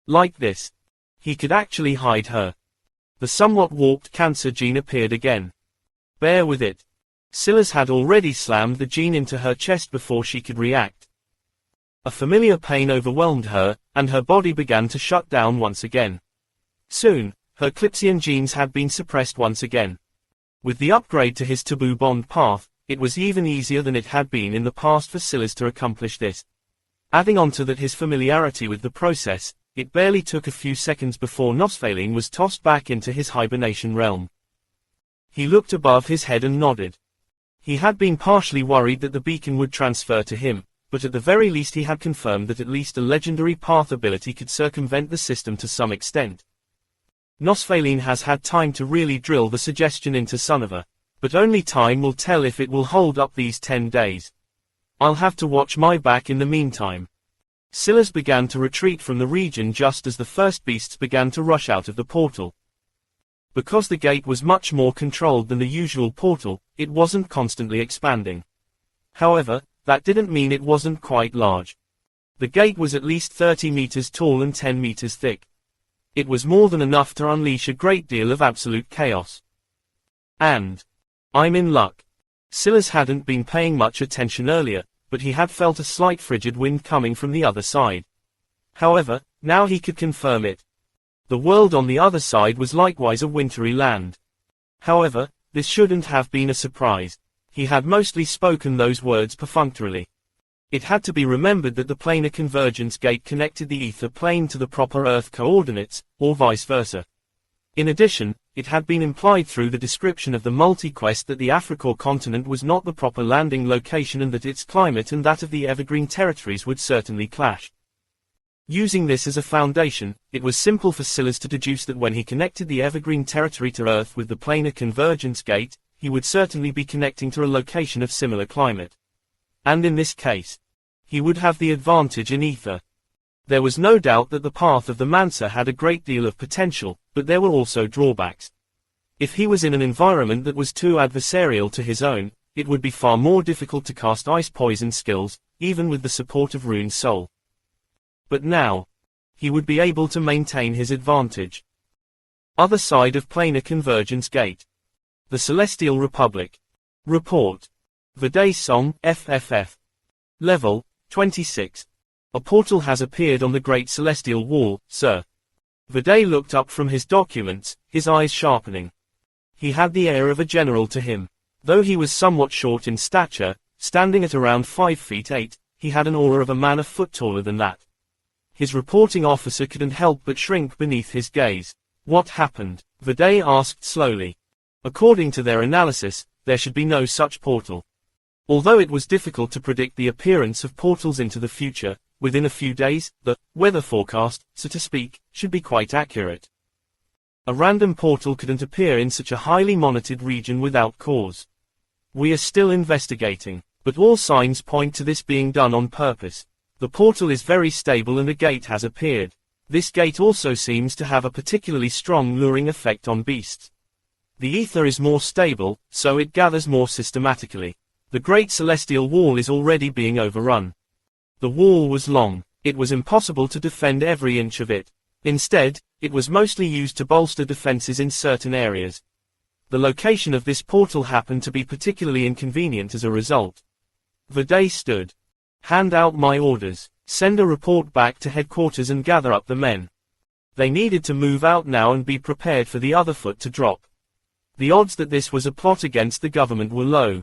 Like this. He could actually hide her. The somewhat warped cancer gene appeared again. Bear with it. Silas had already slammed the gene into her chest before she could react. A familiar pain overwhelmed her, and her body began to shut down once again. Soon, her Clipsian genes had been suppressed once again. With the upgrade to his taboo bond path, it was even easier than it had been in the past for Silas to accomplish this. Adding on to that his familiarity with the process, it barely took a few seconds before Nosfaline was tossed back into his hibernation realm. He looked above his head and nodded. He had been partially worried that the beacon would transfer to him, but at the very least he had confirmed that at least a legendary path ability could circumvent the system to some extent. Nosfaline has had time to really drill the suggestion into Sonova, but only time will tell if it will hold up these 10 days. I'll have to watch my back in the meantime. Silas began to retreat from the region just as the first beasts began to rush out of the portal. Because the gate was much more controlled than the usual portal, it wasn't constantly expanding. However, that didn't mean it wasn't quite large. The gate was at least 30 meters tall and 10 meters thick. It was more than enough to unleash a great deal of absolute chaos. And I'm in luck. Silas hadn't been paying much attention earlier, but he had felt a slight frigid wind coming from the other side. However, now he could confirm it. The world on the other side was likewise a wintry land. However, this shouldn't have been a surprise. He had mostly spoken those words perfunctorily. It had to be remembered that the planar convergence gate connected the ether plane to the proper Earth coordinates, or vice versa. In addition, it had been implied through the description of the multi-quest that the Africor continent was not the proper landing location and that its climate and that of the Evergreen territories would certainly clash. Using this as a foundation, it was simple for Silas to deduce that when he connected the Evergreen territory to Earth with the planar convergence gate, he would certainly be connecting to a location of similar climate. And in this case, he would have the advantage in ether. There was no doubt that the path of the Mancer had a great deal of potential, but there were also drawbacks. If he was in an environment that was too adversarial to his own, it would be far more difficult to cast ice poison skills, even with the support of Rune Soul. But now, he would be able to maintain his advantage. Other side of planar convergence gate. The Celestial Republic. Report. Viday Song, FFF. Level, 26. A portal has appeared on the Great Celestial Wall, sir. Viday looked up from his documents, his eyes sharpening. He had the air of a general to him. Though he was somewhat short in stature, standing at around 5 feet 8, he had an aura of a man a foot taller than that. His reporting officer couldn't help but shrink beneath his gaze. What happened? Viday asked slowly. According to their analysis, there should be no such portal. Although it was difficult to predict the appearance of portals into the future, within a few days, the weather forecast, so to speak, should be quite accurate. A random portal couldn't appear in such a highly monitored region without cause. We are still investigating, but all signs point to this being done on purpose. The portal is very stable and a gate has appeared. This gate also seems to have a particularly strong luring effect on beasts. The ether is more stable, so it gathers more systematically. The great celestial wall is already being overrun. The wall was long. It was impossible to defend every inch of it. Instead, it was mostly used to bolster defenses in certain areas. The location of this portal happened to be particularly inconvenient as a result. Viday stood. Hand out my orders. Send a report back to headquarters and gather up the men. They needed to move out now and be prepared for the other foot to drop. The odds that this was a plot against the government were low.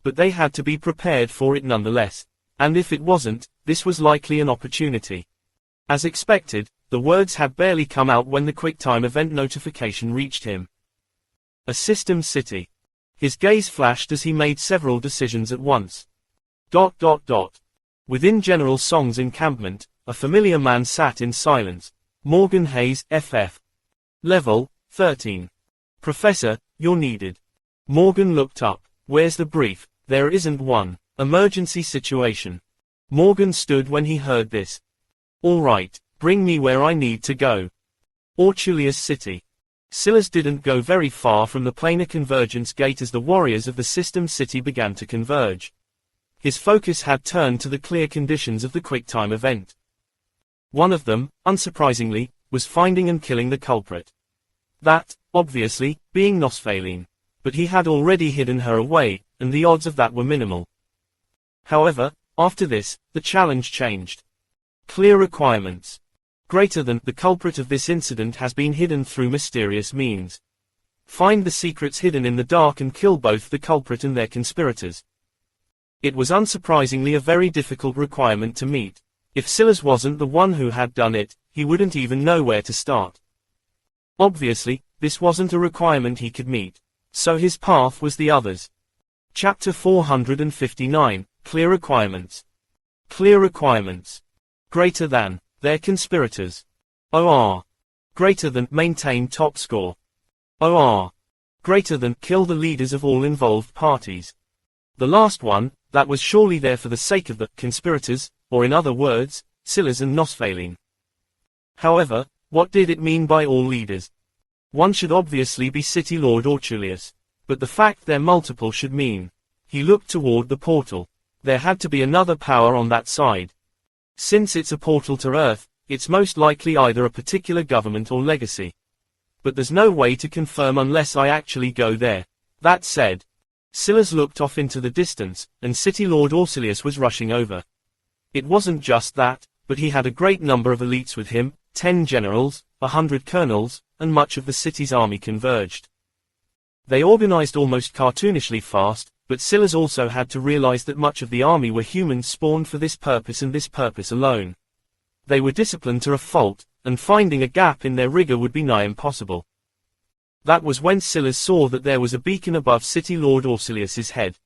But they had to be prepared for it nonetheless. And if it wasn't, this was likely an opportunity. As expected, the words had barely come out when the QuickTime event notification reached him. A system city. His gaze flashed as he made several decisions at once. ... Within General Song's encampment, a familiar man sat in silence. Morgan Hayes, FF. Level, 13. Professor, you're needed. Morgan looked up. Where's the brief? There isn't one. Emergency situation. Morgan stood when he heard this. All right, bring me where I need to go. Orchulius City. Silas didn't go very far from the planar convergence gate as the warriors of the system city began to converge. His focus had turned to the clear conditions of the QuickTime event. One of them, unsurprisingly, was finding and killing the culprit. That, obviously, being Nosfaline. But he had already hidden her away, and the odds of that were minimal. However, after this, the challenge changed. Clear requirements. Greater than the culprit of this incident has been hidden through mysterious means. Find the secrets hidden in the dark and kill both the culprit and their conspirators. It was unsurprisingly a very difficult requirement to meet. If Silas wasn't the one who had done it, he wouldn't even know where to start. Obviously, this wasn't a requirement he could meet. So his path was the others. Chapter 459, Clear Requirements. Clear requirements. Greater than, their conspirators. OR. Greater than, maintain top score. OR. Greater than, kill the leaders of all involved parties. The last one, that was surely there for the sake of the conspirators, or in other words, Silas and Nosfaline. However, what did it mean by all leaders? One should obviously be City Lord Orchulius. But the fact they're multiple should mean. He looked toward the portal. There had to be another power on that side. Since it's a portal to Earth, it's most likely either a particular government or legacy. But there's no way to confirm unless I actually go there. That said, Silas looked off into the distance, and City Lord Orchulius was rushing over. It wasn't just that, but he had a great number of elites with him, 10 generals, 100 colonels, and much of the city's army converged. They organized almost cartoonishly fast, but Silas also had to realize that much of the army were humans spawned for this purpose and this purpose alone. They were disciplined to a fault, and finding a gap in their rigor would be nigh impossible. That was when Silas saw that there was a beacon above City Lord Orchulius's head.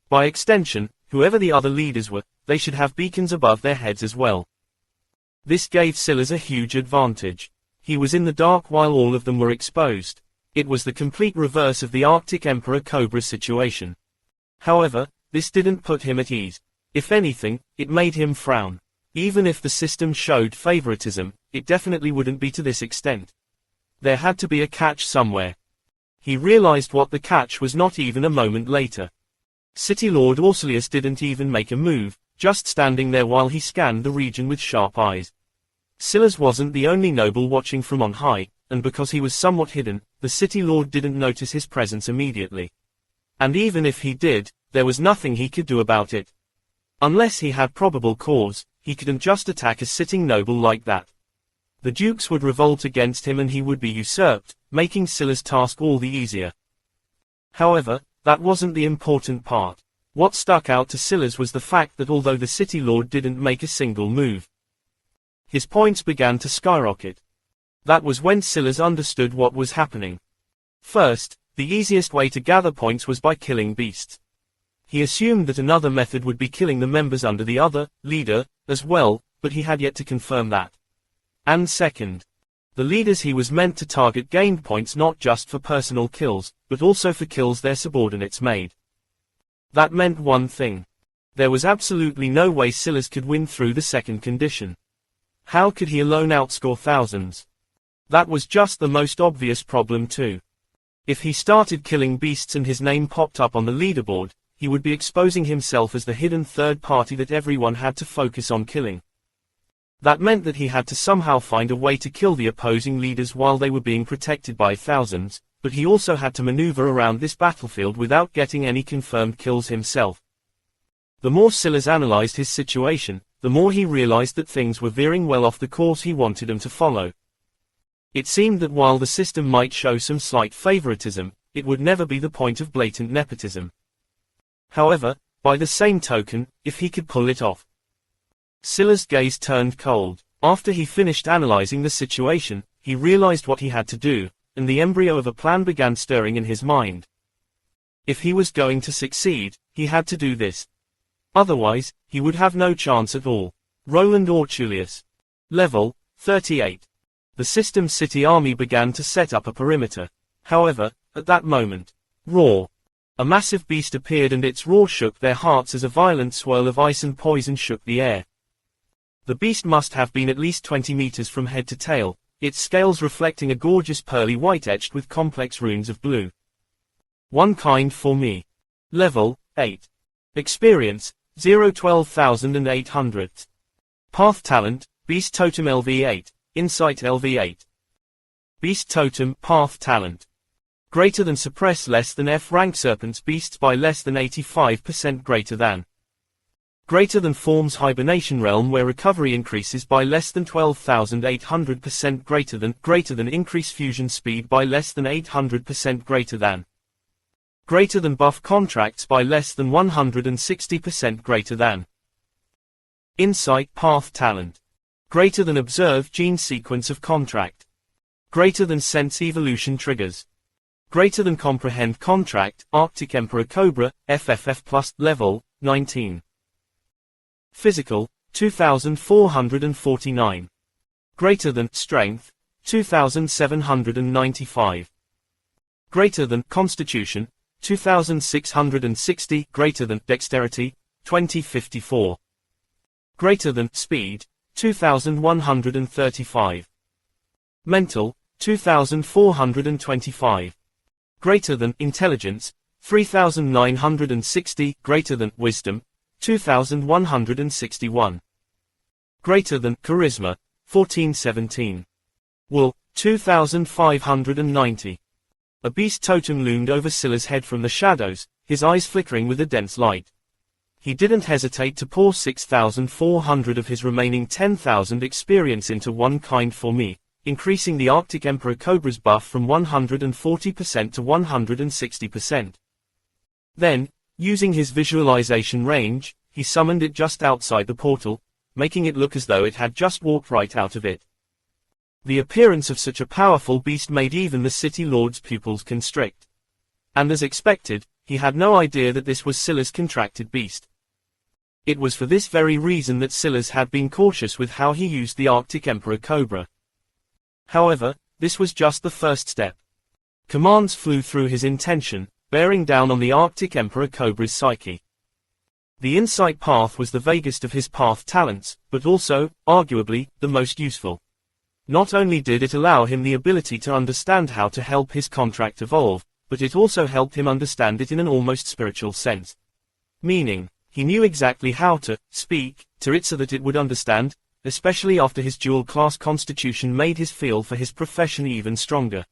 By extension, whoever the other leaders were, they should have beacons above their heads as well. This gave Silas a huge advantage. He was in the dark while all of them were exposed. It was the complete reverse of the Arctic Emperor Cobra situation. However, this didn't put him at ease. If anything, it made him frown. Even if the system showed favoritism, it definitely wouldn't be to this extent. There had to be a catch somewhere. He realized what the catch was not even a moment later. City Lord Orchulius didn't even make a move, just standing there while he scanned the region with sharp eyes. Silas wasn't the only noble watching from on high, and because he was somewhat hidden, the City Lord didn't notice his presence immediately. And even if he did, there was nothing he could do about it. Unless he had probable cause, he couldn't just attack a sitting noble like that. The dukes would revolt against him and he would be usurped, making Silas' task all the easier. However, that wasn't the important part. What stuck out to Silas was the fact that although the City Lord didn't make a single move, his points began to skyrocket. That was when Silas understood what was happening. First, the easiest way to gather points was by killing beasts. He assumed that another method would be killing the members under the other, leader, as well, but he had yet to confirm that. And second, the leaders he was meant to target gained points not just for personal kills, but also for kills their subordinates made. That meant one thing. There was absolutely no way Silas could win through the second condition. How could he alone outscore thousands? That was just the most obvious problem too. If he started killing beasts and his name popped up on the leaderboard, he would be exposing himself as the hidden third party that everyone had to focus on killing. That meant that he had to somehow find a way to kill the opposing leaders while they were being protected by thousands, but he also had to maneuver around this battlefield without getting any confirmed kills himself. The more Silas analyzed his situation, the more he realized that things were veering well off the course he wanted them to follow. It seemed that while the system might show some slight favoritism, it would never be the point of blatant nepotism. However, by the same token, if he could pull it off. Silas' gaze turned cold. After he finished analyzing the situation, he realized what he had to do, and the embryo of a plan began stirring in his mind. If he was going to succeed, he had to do this. Otherwise, he would have no chance at all. Roland Ortulius. Level 38. The System City army began to set up a perimeter. However, at that moment, roar! A massive beast appeared and its roar shook their hearts as a violent swirl of ice and poison shook the air. The beast must have been at least 20 meters from head to tail, its scales reflecting a gorgeous pearly white etched with complex runes of blue. One kind for me. Level 8. Experience 012,800. Path Talent, Beast Totem LV8, Insight LV8. Beast Totem, Path Talent. Greater than suppress less than F rank serpents beasts by less than 85% greater than. Greater than forms hibernation realm where recovery increases by less than 12,800% greater than increase fusion speed by less than 800% greater than. Greater than buff contracts by less than 160% greater than. Insight Path Talent. Greater than observe gene sequence of contract. Greater than sense evolution triggers. Greater than comprehend contract, Arctic Emperor Cobra, FFF+, level 19. Physical, 2449. Greater than strength, 2795. Greater than constitution, 2660. Greater than dexterity, 2054. Greater than speed, 2135. Mental, 2425. Greater than intelligence, 3960. Greater than wisdom, 2161. Greater than charisma, 1417. Wool, 2590. A beast totem loomed over Silas' head from the shadows, his eyes flickering with a dense light. He didn't hesitate to pour 6,400 of his remaining 10,000 experience into one kind for me, increasing the Arctic Emperor Cobra's buff from 140% to 160%. Then, using his visualization range, he summoned it just outside the portal, making it look as though it had just walked right out of it. The appearance of such a powerful beast made even the City Lord's pupils constrict. And as expected, he had no idea that this was Silas' contracted beast. It was for this very reason that Silas had been cautious with how he used the Arctic Emperor Cobra. However, this was just the first step. Commands flew through his intention, bearing down on the Arctic Emperor Cobra's psyche. The insight path was the vaguest of his path talents, but also, arguably, the most useful. Not only did it allow him the ability to understand how to help his contract evolve, but it also helped him understand it in an almost spiritual sense. Meaning, he knew exactly how to speak to it so that it would understand, especially after his dual-class constitution made his feel for his profession even stronger.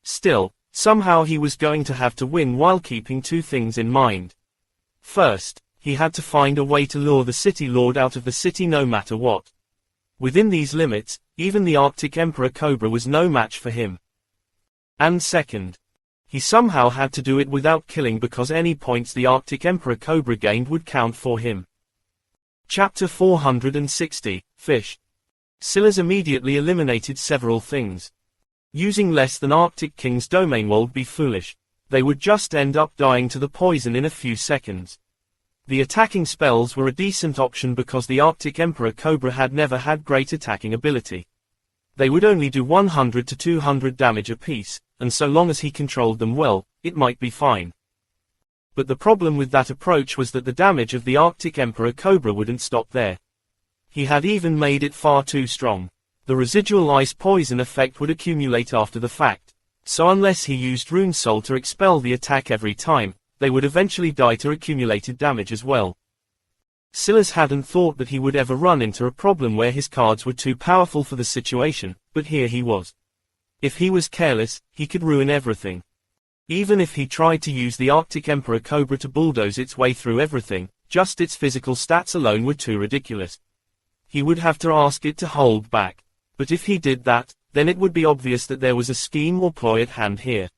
Still, somehow he was going to have to win while keeping two things in mind. First, he had to find a way to lure the City Lord out of the city no matter what. Within these limits, even the Arctic Emperor Cobra was no match for him. And second, He somehow had to do it without killing because any points the Arctic Emperor Cobra gained would count for him. Chapter 460, Fish. Silas immediately eliminated several things. Using less than Arctic King's domain would be foolish. They would just end up dying to the poison in a few seconds. The attacking spells were a decent option because the Arctic Emperor Cobra had never had great attacking ability. They would only do 100 to 200 damage apiece, and so long as he controlled them well, it might be fine. But the problem with that approach was that the damage of the Arctic Emperor Cobra wouldn't stop there. He had even made it far too strong. The residual ice poison effect would accumulate after the fact, so unless he used Rune Soul to expel the attack every time, they would eventually die to accumulated damage as well. Silas hadn't thought that he would ever run into a problem where his cards were too powerful for the situation, but here he was. If he was careless, he could ruin everything. Even if he tried to use the Arctic Emperor Cobra to bulldoze its way through everything, just its physical stats alone were too ridiculous. He would have to ask it to hold back. But if he did that, then it would be obvious that there was a scheme or ploy at hand here.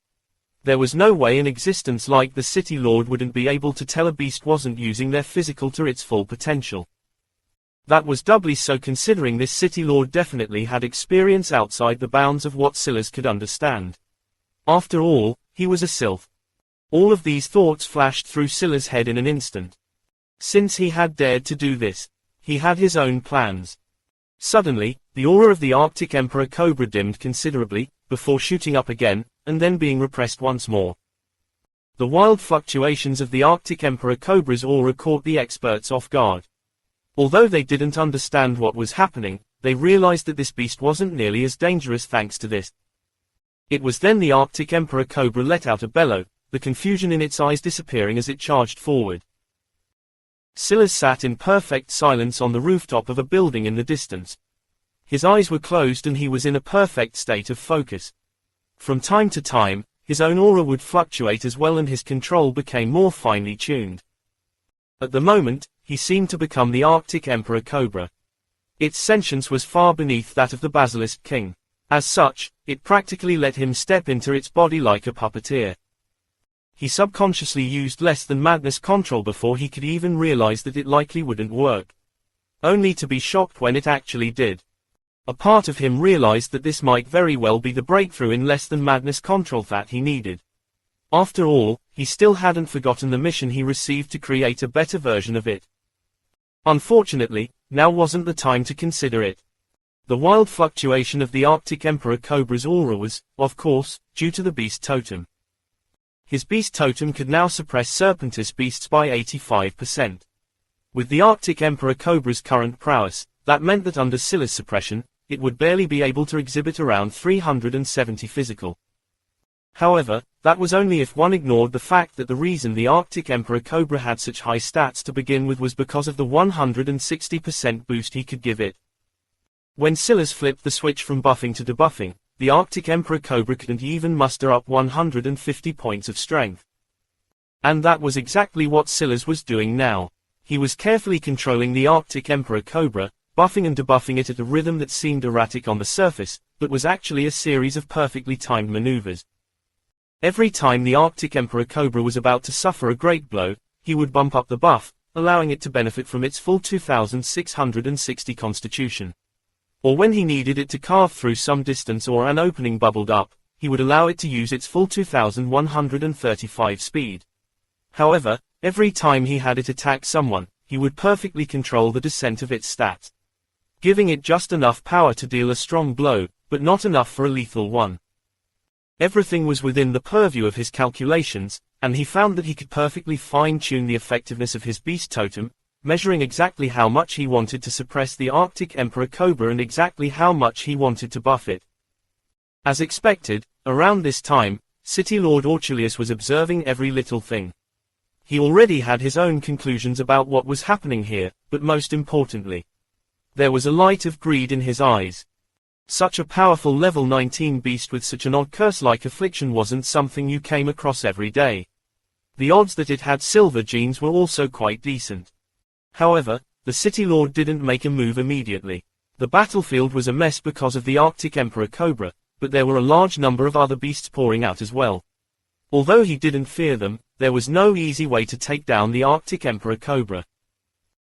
There was no way in existence like the City Lord wouldn't be able to tell a beast wasn't using their physical to its full potential. That was doubly so considering this City Lord definitely had experience outside the bounds of what Silas could understand. After all, he was a sylph. All of these thoughts flashed through Silas' head in an instant. Since he had dared to do this, he had his own plans. Suddenly, the aura of the Arctic Emperor Cobra dimmed considerably, before shooting up again, and then being repressed once more. The wild fluctuations of the Arctic Emperor Cobra's aura caught the experts off guard. Although they didn't understand what was happening, they realized that this beast wasn't nearly as dangerous thanks to this. It was then the Arctic Emperor Cobra let out a bellow, the confusion in its eyes disappearing as it charged forward. Silas sat in perfect silence on the rooftop of a building in the distance. His eyes were closed and he was in a perfect state of focus. From time to time, his own aura would fluctuate as well and his control became more finely tuned. At the moment, he seemed to become the Arctic Emperor Cobra. Its sentience was far beneath that of the Basilisk King. As such, it practically let him step into its body like a puppeteer. He subconsciously used less than madness control before he could even realize that it likely wouldn't work. Only to be shocked when it actually did. A part of him realized that this might very well be the breakthrough in less than madness control that he needed. After all, he still hadn't forgotten the mission he received to create a better version of it. Unfortunately, now wasn't the time to consider it. The wild fluctuation of the Arctic Emperor Cobra's aura was, of course, due to the beast totem. His beast totem could now suppress serpentous beasts by 85%. With the Arctic Emperor Cobra's current prowess, that meant that under Silas suppression, it would barely be able to exhibit around 370 physical. However, that was only if one ignored the fact that the reason the Arctic Emperor Cobra had such high stats to begin with was because of the 160% boost he could give it. When Silas flipped the switch from buffing to debuffing, the Arctic Emperor Cobra couldn't even muster up 150 points of strength. And that was exactly what Silas was doing now. He was carefully controlling the Arctic Emperor Cobra, buffing and debuffing it at a rhythm that seemed erratic on the surface, but was actually a series of perfectly timed maneuvers. Every time the Arctic Emperor Cobra was about to suffer a great blow, he would bump up the buff, allowing it to benefit from its full 2660 constitution. Or when he needed it to carve through some distance or an opening bubbled up, he would allow it to use its full 2135 speed. However, every time he had it attack someone, he would perfectly control the descent of its stats, giving it just enough power to deal a strong blow, but not enough for a lethal one. Everything was within the purview of his calculations, and he found that he could perfectly fine-tune the effectiveness of his beast totem, measuring exactly how much he wanted to suppress the Arctic Emperor Cobra and exactly how much he wanted to buff it. As expected, around this time, City Lord Orchulius was observing every little thing. He already had his own conclusions about what was happening here, but most importantly, there was a light of greed in his eyes. Such a powerful level 19 beast with such an odd curse-like affliction wasn't something you came across every day. The odds that it had silver genes were also quite decent. However, the City Lord didn't make a move immediately. The battlefield was a mess because of the Arctic Emperor Cobra, but there were a large number of other beasts pouring out as well. Although he didn't fear them, there was no easy way to take down the Arctic Emperor Cobra.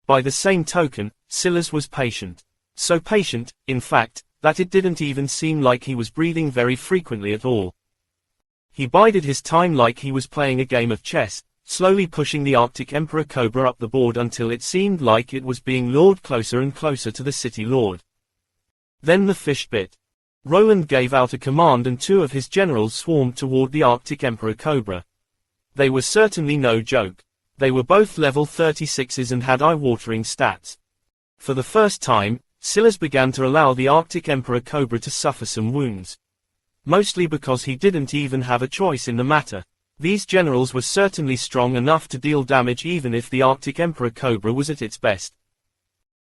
By the same token, Silas was patient. So patient, in fact, that it didn't even seem like he was breathing very frequently at all. He bided his time like he was playing a game of chess, slowly pushing the Arctic Emperor Cobra up the board until it seemed like it was being lured closer and closer to the city lord. Then the fish bit. Roland gave out a command and 2 of his generals swarmed toward the Arctic Emperor Cobra. They were certainly no joke. They were both level 36s and had eye-watering stats. For the first time, Silas began to allow the Arctic Emperor Cobra to suffer some wounds. Mostly because he didn't even have a choice in the matter. These generals were certainly strong enough to deal damage even if the Arctic Emperor Cobra was at its best.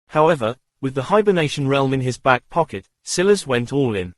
However, with the hibernation realm in his back pocket, Silas went all in.